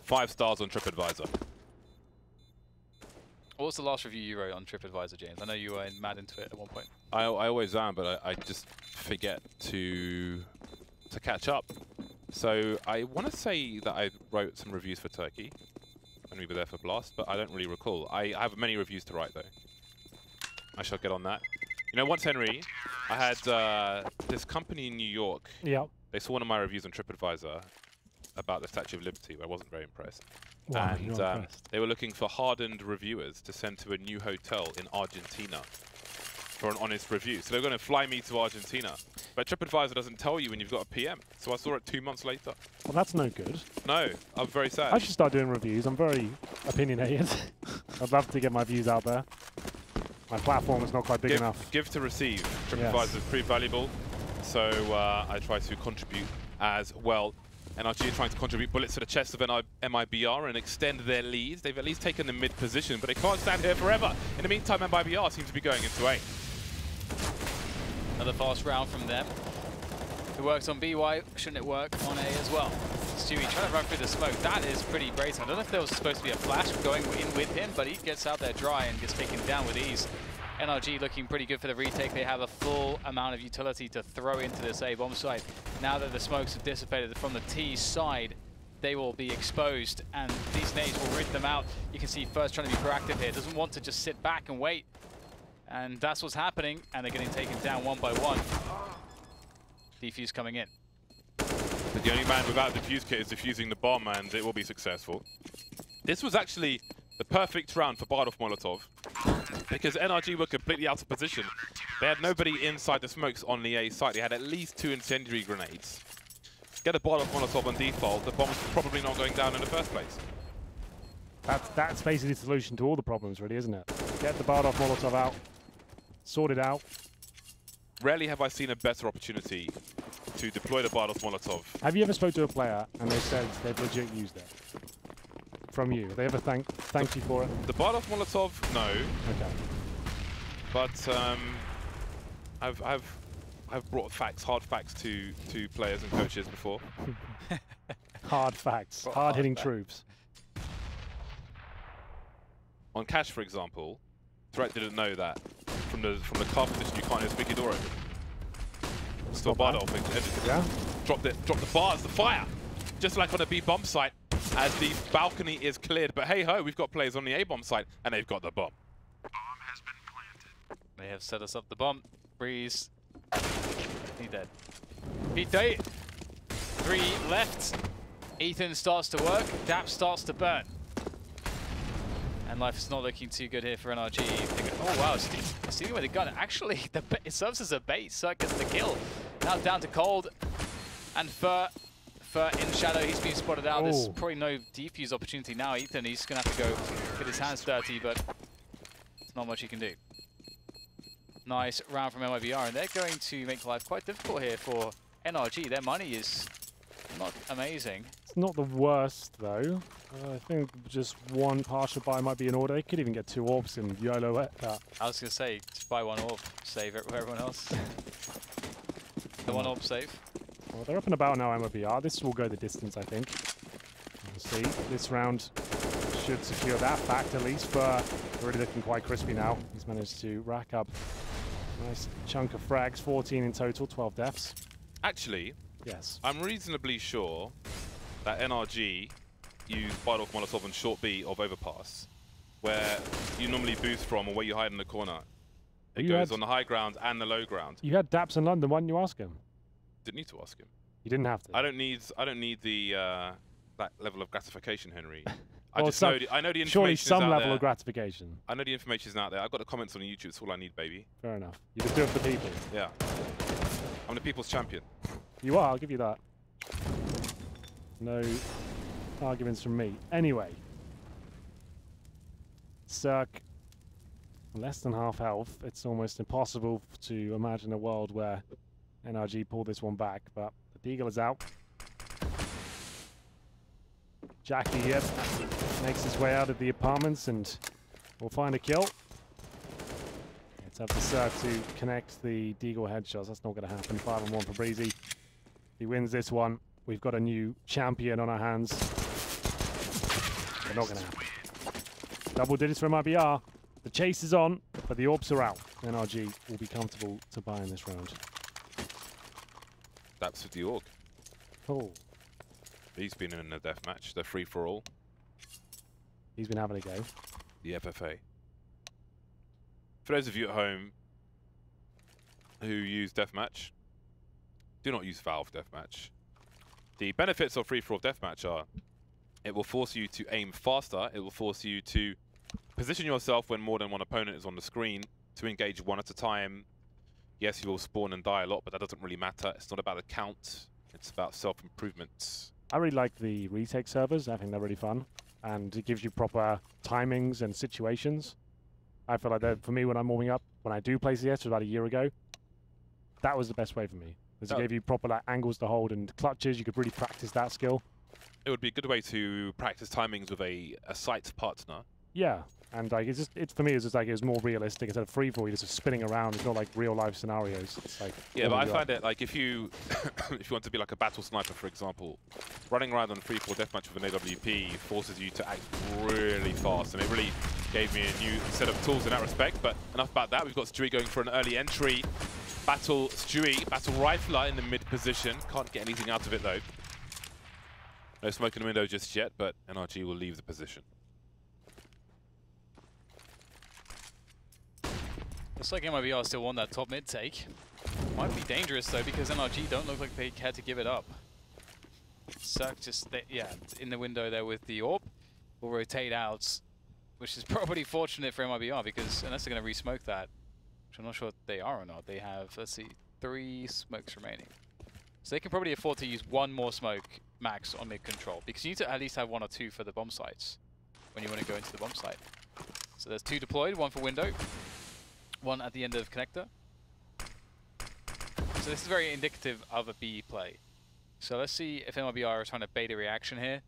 5 stars on TripAdvisor. What was the last review you wrote on TripAdvisor, James? I know you were mad into it at one point. I always am, but I just forget to catch up. So I want to say that I wrote some reviews for Turkey when we were there for Blast, but I don't really recall. I have many reviews to write though. I shall get on that. You know, once Henry, I had this company in New York. Yeah. They saw one of my reviews on TripAdvisor about the Statue of Liberty, where I wasn't very impressed. Wow, and they were looking for hardened reviewers to send to a new hotel in Argentina for an honest review. So they're going to fly me to Argentina. But TripAdvisor doesn't tell you when you've got a PM. So I saw it 2 months later. Well, that's no good. No, I'm very sad. I should start doing reviews. I'm very opinionated. I'd love to get my views out there. My platform is not quite big enough. Give to receive. TripAdvisor is pretty valuable. So I try to contribute as well. NRG are trying to contribute bullets to the chest of MIBR and extend their lead. They've at least taken the mid position, but they can't stand here forever. In the meantime, MIBR seems to be going into A. Another fast round from them. If it works on B, why shouldn't it work on A as well? Stewie trying to run through the smoke. That is pretty brazen. I don't know if there was supposed to be a flash going in with him, but he gets out there dry and gets taken down with ease. NRG looking pretty good for the retake. They have a full amount of utility to throw into this A bomb site. Now that the smokes have dissipated from the T side, they will be exposed, and these nades will rid them out. You can see First trying to be proactive here. Doesn't want to just sit back and wait. And that's what's happening, and they're getting taken down one by one. Defuse coming in. But the only man without a defuse kit is defusing the bomb, and it will be successful. This was actually the perfect round for Bardov Molotov, because NRG were completely out of position. They had nobody inside the smokes on the A site. They had at least 2 incendiary grenades. Get a Bardov Molotov on default, the bomb's probably not going down in the first place. That's basically the solution to all the problems, really, isn't it? Get the Bardov Molotov out, sort it out. Rarely have I seen a better opportunity to deploy the Bardov Molotov. Have you ever spoke to a player and they said they've legit used it? From you? Have they ever thanked you for it? The Bardov Molotov, no. Okay. But I've brought facts, hard facts to players and coaches before. Hard facts, hard-hitting troops. On Cash, for example, Threat didn't know that from the car position you can't hear Squeaky door open. Still Bardolph, yeah. Drop the bars, the fire, just like on a B bomb site as the balcony is cleared. But hey ho, we've got players on the A bomb site and they've got the bomb. Bomb has been planted. They have set us up the bomb. Breeze. He dead. He dead. 3 left. Ethan starts to work. Dap starts to burn. And life is not looking too good here for NRG. Oh wow, stealing with the gun. Actually, it serves as a bait. Circ gets the kill. Now down to Cold. And Fur in shadow, he's been spotted out. There's probably no defuse opportunity now. Ethan, he's going to have to go get his hands dirty, but there's not much he can do. Nice round from MIBR, and they're going to make life quite difficult here for NRG. Their money is not amazing. It's not the worst, though. I think just one partial buy might be in order. They could even get 2 orbs and YOLO at that. I was going to say, just buy 1 orb, save it with everyone else. The 1 orb save. Well, they're up and about now, MIBR. This will go the distance, I think. We'll see. This round should secure that fact, at least. But already looking quite crispy now. He's managed to rack up a nice chunk of frags, 14 in total, 12 deaths. Actually, yes, I'm reasonably sure that NRG use Bite Off Molotov and Short B of Overpass, where you normally boost from or where you hide in the corner. It goes on the high ground and the low ground. You had Daps in London, why didn't you ask him? Didn't need to ask him. You didn't have to. I don't need the that level of gratification, Henry. Well, I know the information. Surely some level there. of gratification. I know the information's out there. I've got the comments on YouTube. It's all I need, baby. Fair enough. You just do it for the people. Yeah. I'm the people's champion. You are, I'll give you that. No arguments from me. Anyway. Circ, less than half health. It's almost impossible to imagine a world where NRG pull this one back, but the Deagle is out. Jackie here makes his way out of the apartments and will find a kill. It's up to Circ to connect the Deagle headshots. That's not going to happen. 5-on-1 for Breezy. If he wins this one, we've got a new champion on our hands. They're not going to happen. Double digits for MIBR. The chase is on, but the orbs are out. NRG will be comfortable to buy in this round. That's with the Org. Oh. He's been in a death match. They're free for all. He's been having a go. The FFA. For those of you at home who use deathmatch, do not use Valve deathmatch. The benefits of free for all deathmatch are it will force you to aim faster. It will force you to position yourself when more than one opponent is on the screen to engage one at a time. Yes, you will spawn and die a lot, but that doesn't really matter. It's not about the count. It's about self-improvement. I really like the retake servers. I think they're really fun. And it gives you proper timings and situations. I feel like that for me when I'm warming up, when I do play CS about a year ago, that was the best way for me. Because it gave you proper like, angles to hold and clutches. You could really practice that skill. It would be a good way to practice timings with a site partner. Yeah. And like it's for me it's just like it was more realistic instead of free for all. You're just spinning around. It's not like real life scenarios. It's like yeah, but I find it like if you if you want to be like a battle sniper, for example, running around on free for deathmatch with an AWP forces you to act really fast, and it really gave me a new set of tools in that respect. But enough about that. We've got Stewie going for an early entry. Battle rifler in the mid position. Can't get anything out of it though. No smoke in the window just yet, but NRG will leave the position. Looks like MIBR still won that top mid take. Might be dangerous though because NRG don't look like they care to give it up. Circ just, yeah, in the window there with the orb. Will rotate out, which is probably fortunate for MIBR because unless they're going to re-smoke that, which I'm not sure if they are or not, they have, let's see, 3 smokes remaining. So they can probably afford to use 1 more smoke max on mid control because you need to at least have 1 or 2 for the bomb sites when you want to go into the bomb site. So there's 2 deployed, 1 for window. 1 at the end of connector. So this is very indicative of a B play. So let's see if MIBR are trying to bait a reaction here.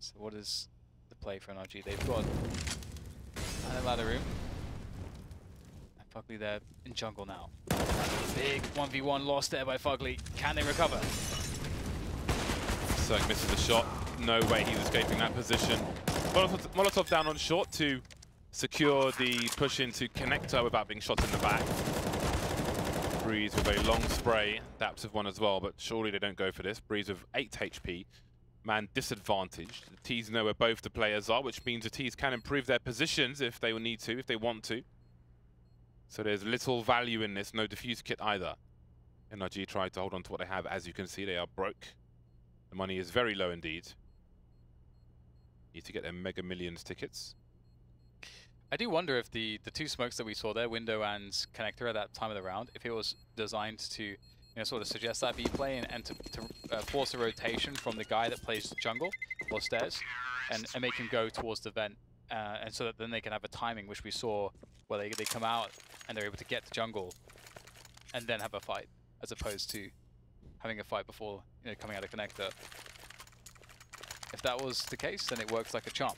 So what is the play for NRG? They've got a ladder room. Fugly there in jungle now. Big 1v1 lost there by Fugly. Can they recover? Cirque misses the shot. No way he was escaping that position. Molotov down on short to secure the push into connector without being shot in the back. Breeze with a long spray. Daps with one as well, but surely they don't go for this. Breeze with 8 HP. Man disadvantaged. The T's know where both the players are, which means the T's can improve their positions if they will need to, if they want to. So there's little value in this. No defuse kit either. NRG tried to hold on to what they have. As you can see, they are broke. The money is very low indeed. Need to get their Mega Millions tickets. I do wonder if the two smokes that we saw there, window and connector at that time of the round, if it was designed to sort of suggest that B play and to force a rotation from the guy that plays jungle or stairs and make him go towards the vent, and so that then they can have a timing, which we saw where they come out and they're able to get to jungle and then have a fight, as opposed to having a fight before coming out of connector. If that was the case, then it works like a charm.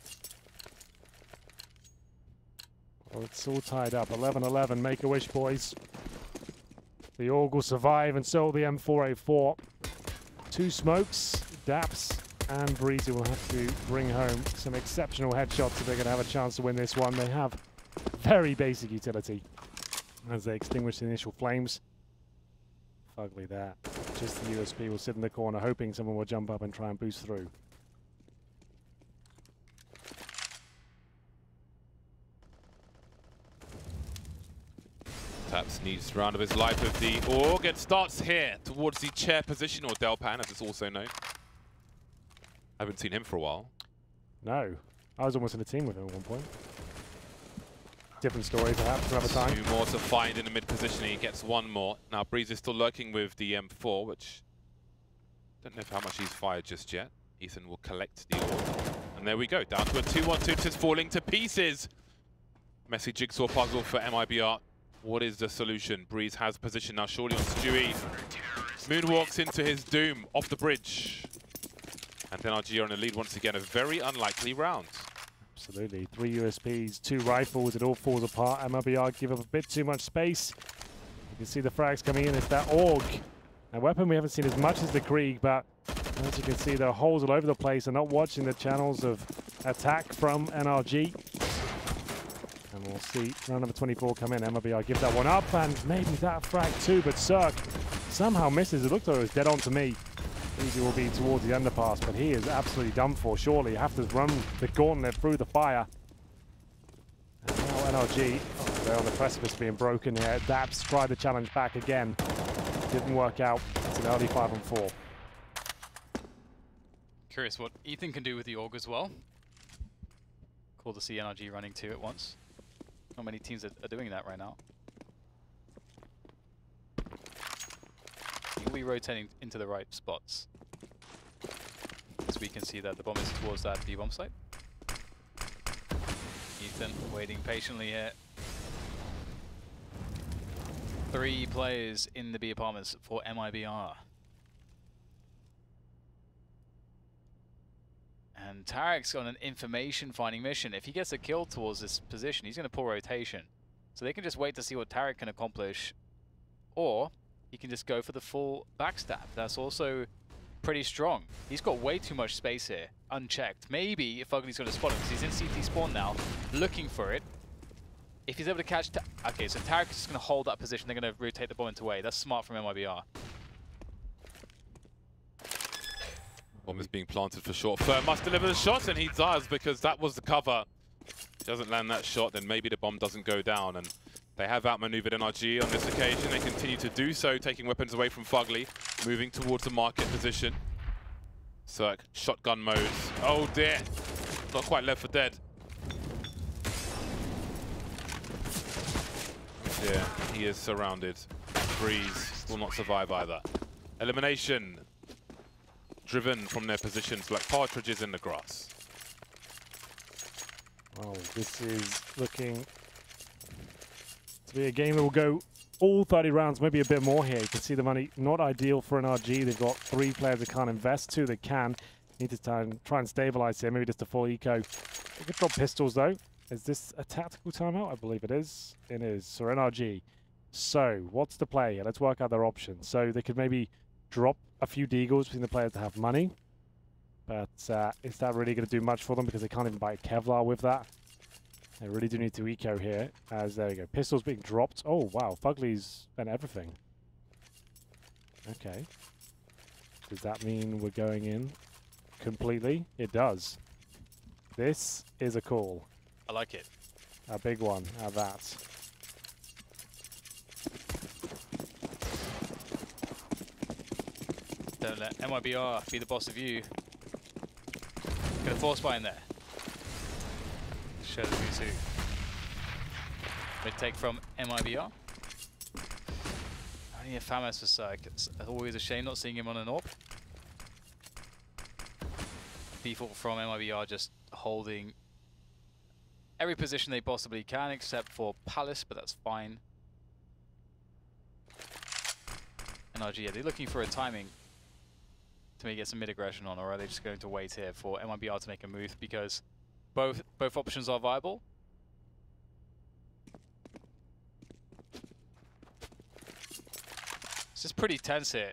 Well, it's all tied up. 11-11. Make a wish, boys. The Org will survive, and so will the M4A4. 2 smokes, Daps and Breezy will have to bring home some exceptional headshots if they're going to have a chance to win this one. They have very basic utility as they extinguish the initial flames. Fugly there. Just the USP will sit in the corner, hoping someone will jump up and try and boost through. Taps needs round of his life with the Org. It starts here towards the chair position, or Delpan as it's also known. I haven't seen him for a while. No, I was almost in a team with him at one point. Different story perhaps another time. 2 more to find in the mid position. He gets 1 more. Now Breeze is still lurking with the M4, which don't know how much he's fired just yet. Ethan will collect the Org. And there we go, down to a 2-1-2, just falling to pieces. Messy jigsaw puzzle for MIBR. What is the solution? Breeze has position now, surely on Stewie. Moonwalks into his doom off the bridge. And NRG are in the lead once again. A very unlikely round. Absolutely. 3 USPs, 2 rifles. It all falls apart. MIBR give up a bit too much space. You can see the frags coming in. It's that Org. A weapon we haven't seen as much as the Krieg, but as you can see, there are holes all over the place. They're not watching the channels of attack from NRG. And we'll see round number 24 come in. MIBR give that one up, and maybe that frag too, but Cirque somehow misses. It looked like it was dead on to me. Easy will be towards the underpass, but he is absolutely done for. Surely you have to run the gauntlet through the fire. And now NRG, they're on the precipice being broken here. Daps tried the challenge back again. Didn't work out. It's an early 5-4. Curious what Ethan can do with the Org as well. Cool to see NRG running 2 at once. Not many teams are doing that right now. He'll be rotating into the right spots. As we can see that the bomb is towards that B-bomb site. Ethan waiting patiently here. 3 players in the B apartments for MIBR. And Tarek's on an information finding mission. If he gets a kill towards this position, he's going to pull rotation. So they can just wait to see what Tarek can accomplish. Or he can just go for the full backstab. That's also pretty strong. He's got way too much space here, unchecked. Maybe if Ugly's going to spot him, because he's in CT spawn now, looking for it. If he's able to catch... Okay, so Tarek's just going to hold that position. They're going to rotate the bomb into way. That's smart from MIBR. Bomb is being planted for short. Fur must deliver the shot, and he does, because that was the cover. If he doesn't land that shot, then maybe the bomb doesn't go down. And they have outmaneuvered NRG on this occasion. They continue to do so, taking weapons away from Fugly, moving towards the market position. Cirque, shotgun mode. Oh dear, not quite left for dead. Yeah, he is surrounded. Breeze will not survive either. Elimination. Driven from their positions like partridges in the grass. Well, this is looking to be a game that will go all 30 rounds, maybe a bit more here. You can see the money not ideal for NRG. They've got 3 players that can't invest, 2 that can. Need to try and stabilize here, maybe just a full eco. They could drop pistols though. Is this a tactical timeout? I believe it is. It is. So NRG. So what's the play here? Let's work out their options. So they could maybe drop a few deagles between the players to have money. But is that really going to do much for them? Because they can't even buy Kevlar with that. They really do need to eco here. As there we go. Pistols being dropped. Oh, wow. Fugly's spent everything. Okay. Does that mean we're going in completely? It does. This is a call. I like it. A big one at that. Don't let MIBR be the boss of you. Get a force buy in there. Show the who's who. Mid take from MIBR. Only a FAMAS for Psych. It's always a shame not seeing him on an AWP. Default from MIBR just holding every position they possibly can except for Palace, but that's fine. NRG, are they looking for a timing to maybe get some mid-aggression on, or are they just going to wait here for MIBR to make a move? Because both options are viable. It's just pretty tense here.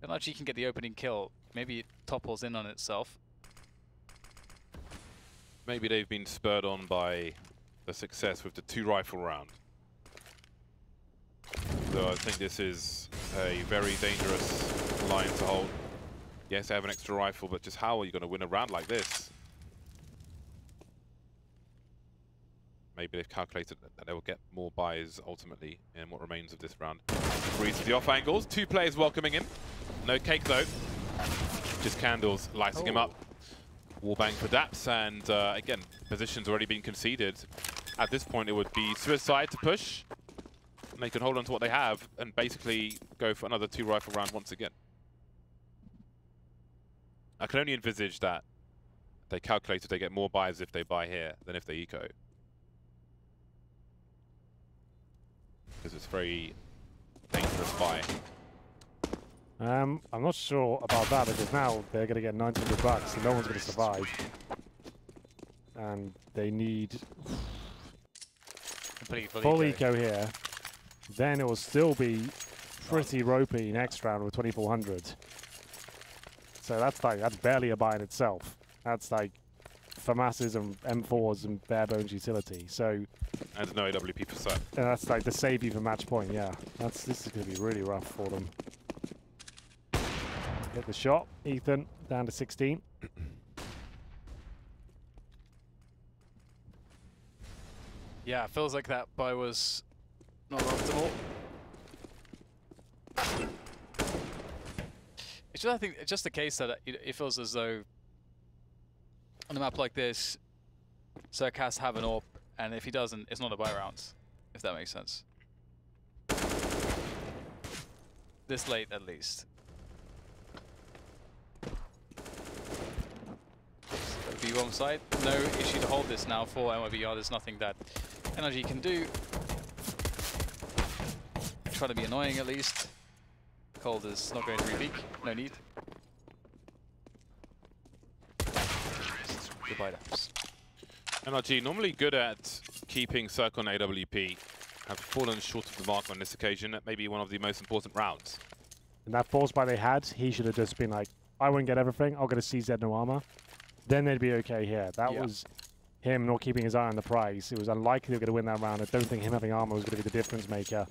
NRG can get the opening kill. Maybe it topples in on itself. Maybe they've been spurred on by the success with the 2-rifle round. So I think this is a very dangerous line to hold. Yes, they have an extra rifle, but just how are you going to win a round like this? Maybe they've calculated that they will get more buys ultimately in what remains of this round. Breeze to the off angles. 2 players welcoming in. No cake though. Just candles lighting him up. Wallbang for Daps, and again, position's already been conceded. At this point, it would be suicide to push. And they can hold on to what they have and basically go for another 2-rifle round once again. I can only envisage that they calculated they get more buys if they buy here than if they eco. Because it's very dangerous buy. I'm not sure about that, because now they're going to get 900 bucks and no one's going to survive. And they need full eco here. Then it will still be pretty ropey next round with 2400. So that's barely a buy in itself. That's like FAMASs and M4s and bare bones utility. So and no AWP for set. And that's like the save you for match point. Yeah, this is going to be really rough for them. Hit the shot, Ethan, down to 16. Yeah, it feels like that buy was not optimal. It's just, I think, it's just the case that it feels as though on a map like this, Cirque has to have an AWP, and if he doesn't, it's not a buy round, if that makes sense. This late, at least. Be wrong side. No issue to hold this now for MIBR. There's nothing that NRG can do. Try to be annoying at least. Cold is not going to re-leak. No need. Goodbye, Daps. NRG, normally good at keeping Cirque on AWP, have fallen short of the mark on this occasion at maybe one of the most important rounds. And that force buy they had, he should have just been like, I won't get everything, I'll get a CZ no armor. Then they'd be okay here. That was him not keeping his eye on the prize. It was unlikely they were going to win that round. I don't think him having armor was going to be the difference maker.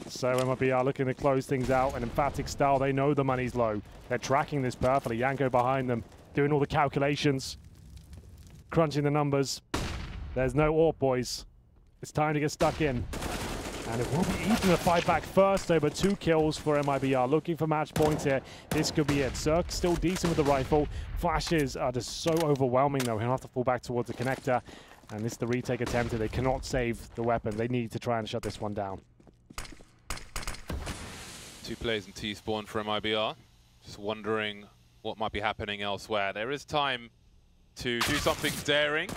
So MIBR looking to close things out. An emphatic style. They know the money's low. They're tracking this perfectly. Yanko behind them, doing all the calculations, crunching the numbers. There's no AWP, boys. It's time to get stuck in. And it will be Ethan to fight back first, over 2 kills for MIBR. Looking for match points here. This could be it. Cirque still decent with the rifle. Flashes are just so overwhelming, though. He'll have to fall back towards the connector. And this is the retake attempted. They cannot save the weapon. They need to try and shut this one down. 2 players in T-spawn for MIBR. Just wondering what might be happening elsewhere. There is time to do something daring.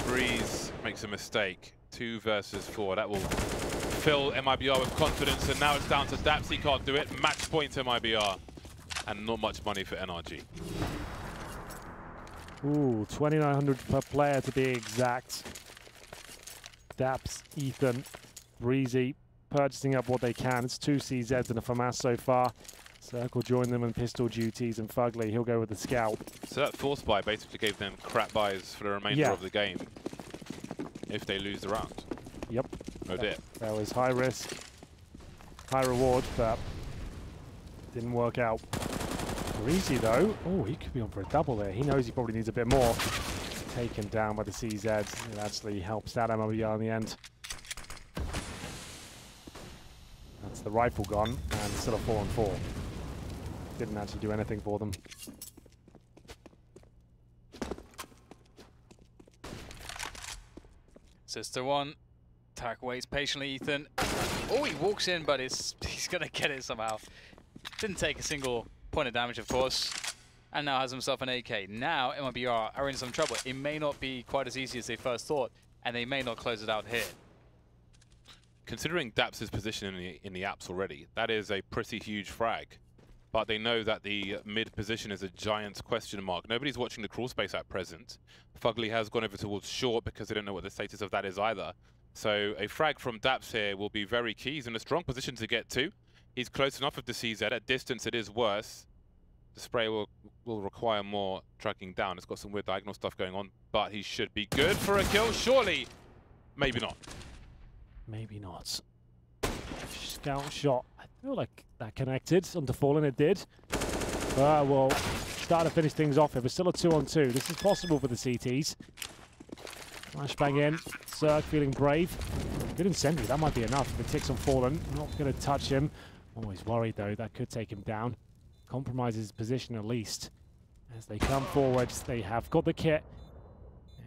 Breeze makes a mistake. 2 versus 4. That will fill MIBR with confidence, and now it's down to Daps. He can't do it. Match point to MIBR, and not much money for NRG. Ooh, 2,900 per player to be exact. Daps, Ethan, Breezy, purchasing up what they can. It's 2 CZs and a FAMAS so far. Circle join them in pistol duties, and Fugly, he'll go with the scout. So that force buy basically gave them crap buys for the remainder of the game if they lose the round. Yep. Oh dear. That was high risk, high reward, but didn't work out. Breezy though, oh, he could be on for a double there. He knows he probably needs a bit more. Taken down by the CZs. It actually helps out MIBR in the end. That's the rifle gone, and still a 4-on-4. Didn't actually do anything for them. Sister one. Tack waits patiently, Ethan. Oh, he walks in, but he's going to get it somehow. Didn't take a single point of damage, of course. And now has himself an AK. Now MIBR are in some trouble. It may not be quite as easy as they first thought, and they may not close it out here. Considering Daps' position in the apps already, that is a pretty huge frag. But they know that the mid position is a giant question mark. Nobody's watching the crawl space at present. Fugly has gone over towards short because they don't know what the status of that is either. So a frag from Daps here will be very key. He's in a strong position to get to. He's close enough with the CZ. At distance, it is worse. The spray will require more tracking down. It's got some weird diagonal stuff going on, but he should be good for a kill, surely. Maybe not. Maybe not. Scout shot. I feel like that connected onto Fallen. It did. But we'll start to finish things off here. We're still a 2-on-2. This is possible for the CTs. Flashbang in. Zerg feeling brave. Good incendiary. That might be enough if it ticks on Fallen. Not going to touch him. Always worried though. That could take him down. Compromises his position at least. As they come forwards, they have got the kit.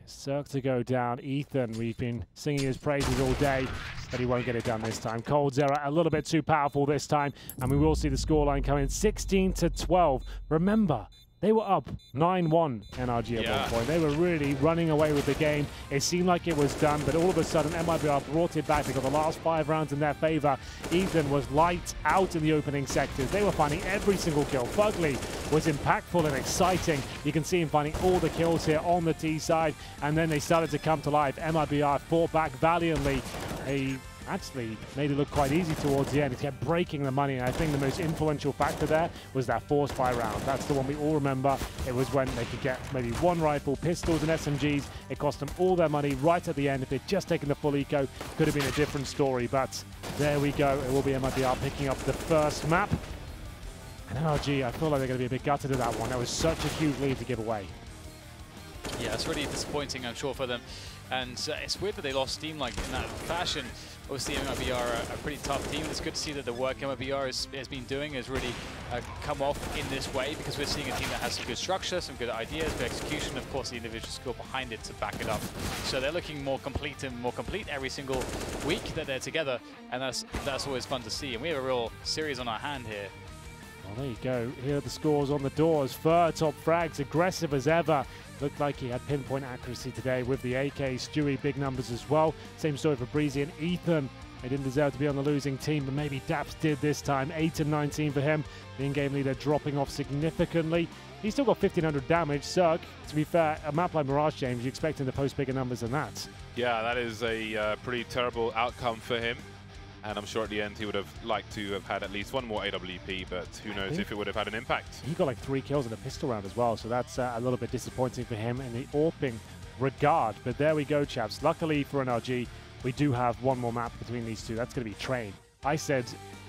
Zerg to go down. Ethan, we've been singing his praises all day, but he won't get it done this time. Cold Zera a little bit too powerful this time, and we will see the scoreline come in 16-12. Remember, they were up 9-1 NRG at one point. They were really running away with the game. It seemed like it was done, but all of a sudden MIBR brought it back. They got the last 5 rounds in their favor. Ethan was light out in the opening sectors. They were finding every single kill. Fugly was impactful and exciting. You can see him finding all the kills here on the T side, and then they started to come to life. MIBR fought back valiantly. They actually made it look quite easy towards the end. It kept breaking the money, and I think the most influential factor there was that force buy round. That's the one we all remember. It was when they could get maybe 1 rifle, pistols and SMGs. It cost them all their money right at the end. If they'd just taken the full eco, could have been a different story, but there we go. It will be MIBR picking up the first map. And NRG, I feel like they're going to be a bit gutted at that one. That was such a huge lead to give away. Yeah, it's really disappointing, I'm sure, for them. And it's weird that they lost steam like in that fashion. Obviously, MIBR are a pretty tough team. It's good to see that the work MIBR has been doing has really come off in this way, because we're seeing a team that has some good structure, some good ideas, good execution, of course, the individual skill behind it to back it up. So they're looking more complete and more complete every single week that they're together, and that's always fun to see. And we have a real series on our hand here. Well, there you go. Here are the scores on the doors. Fur, top frags, aggressive as ever. Looked like he had pinpoint accuracy today with the AK. Stewie, big numbers as well. Same story for Breezy and Ethan. They didn't deserve to be on the losing team, but maybe Daps did this time. 8-19 for him. The in-game leader dropping off significantly. He's still got 1,500 damage. Zerg, to be fair, a map like Mirage, James, you expect him to post bigger numbers than that. Yeah, that is a pretty terrible outcome for him. And I'm sure at the end he would have liked to have had at least 1 more AWP, but who knows if it would have had an impact. He got like 3 kills in a pistol round as well, so that's a little bit disappointing for him in the AWPing regard. But there we go, chaps. Luckily for NRG, we do have 1 more map between these two. That's going to be Train. I said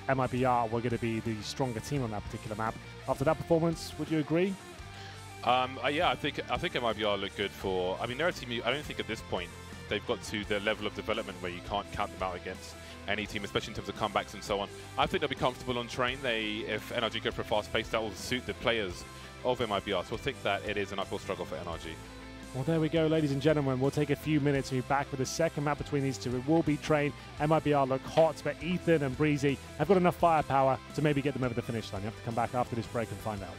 MIBR were going to be the stronger team on that particular map. After that performance, would you agree? Yeah, I think MIBR look good for... I mean, they're a team, I don't think at this point they've got to the level of development where you can't count them out against any team, especially in terms of comebacks and so on. I think they'll be comfortable on Train. If NRG go for a fast pace, that will suit the players of MIBR. So I think that it is an uphill struggle for NRG. Well, there we go, ladies and gentlemen. We'll take a few minutes and be back with the second map between these two. It will be Train. MIBR look hot, but Ethan and Breezy have got enough firepower to maybe get them over the finish line. You have to come back after this break and find out.